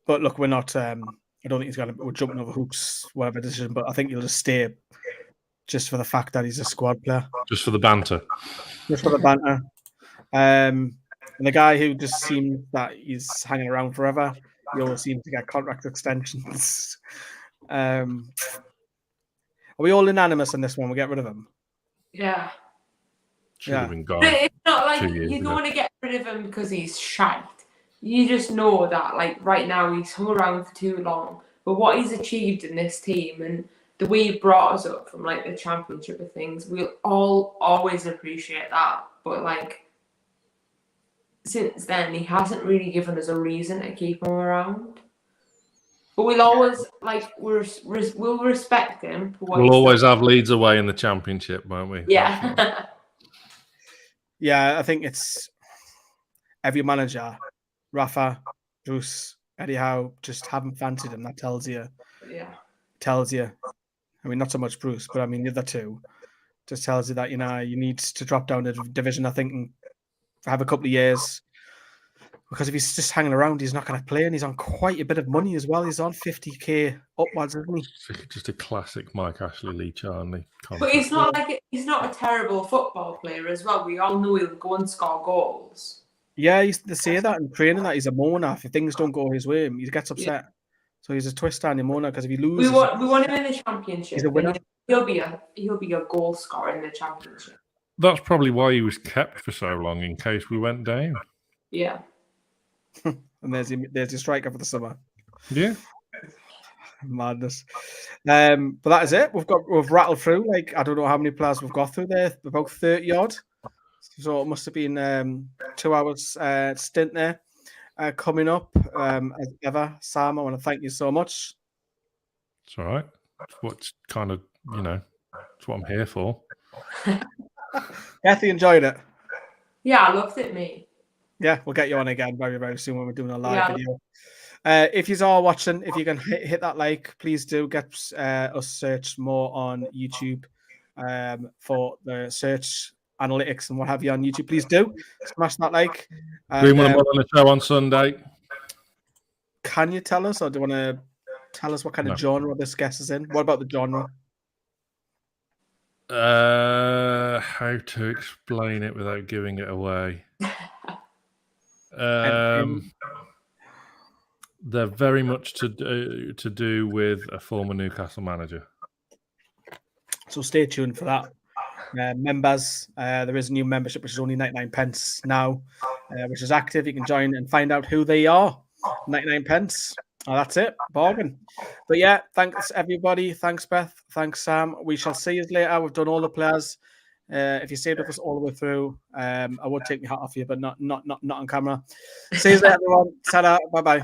But look, we're not. I don't think we're jumping over hoops, whatever decision. But I think he'll just stay, just for the fact that he's a squad player. Just for the banter. Just for the banter. And the guy who just seems that he's hanging around forever, he always seems to get contract extensions. Are we all unanimous on this one? We'll get rid of him. Yeah. Should have been gone. But it's not like 2 years you ago. don't want to get rid of him because he's shite. You just know that, like, right now he's hung around for too long. But what he's achieved in this team and the way he brought us up from, like, the championship of things, we'll all always appreciate that. But, like, since then, he hasn't really given us a reason to keep him around. But we'll always, like, we'll respect him. For what we'll always have Leeds away in the championship, won't we? Yeah. Yeah, I think it's every manager, Rafa, Bruce, Eddie Howe, just haven't fancied him. That tells you. Yeah. Tells you. I mean, not so much Bruce, but I mean the other two. Just tells you that you need to drop down the division. I think and have a couple of years, because if he's just hanging around, he's not going to play, and he's on quite a bit of money as well. He's on 50k upwards, isn't he? Just a classic Mike Ashley, Lee Charnley. But he's not he's not a terrible football player as well. We all know he'll go and score goals. Yeah, they say that in training that he's a moaner. If things don't go his way, he gets upset. Yeah. So he's a twister and a moaner because if he loses, we want him in the championship. He's a winner. He'll be a goal scorer in the championship. That's probably why he was kept for so long, in case we went down. Yeah. And there's your striker for the summer. Yeah. Madness. But that is it. We've rattled through, like, I don't know how many players we've got through there, about 30 odd. So it must have been 2 hours stint there. Coming up, as ever, Sam, I want to thank you so much. It's all right. What's kind of, it's what I'm here for. Kathy enjoyed it. Yeah, I loved it, mate. Yeah, we'll get you on again very, very soon when we're doing a live video. If you are watching, if you can hit that like, please do get us search more on YouTube for the search analytics and what have you on YouTube. Please do smash that like. Do you want to on the show on Sunday? Can you tell us, or do you want to tell us what kind of genre this guest is in? What about the genre? How to explain it without giving it away? They're very much to do with a former Newcastle manager. So stay tuned for that. members. There is a new membership which is only 99 pence now, which is active. You can join and find out who they are. 99 pence. Oh, that's it. Bargain. But yeah, thanks everybody. Thanks Beth. Thanks Sam. We shall see you later. We've done all the players. If you stayed with us all the way through, I would take my hat off you, but not on camera. See you later, everyone. Ta-da. Bye-bye.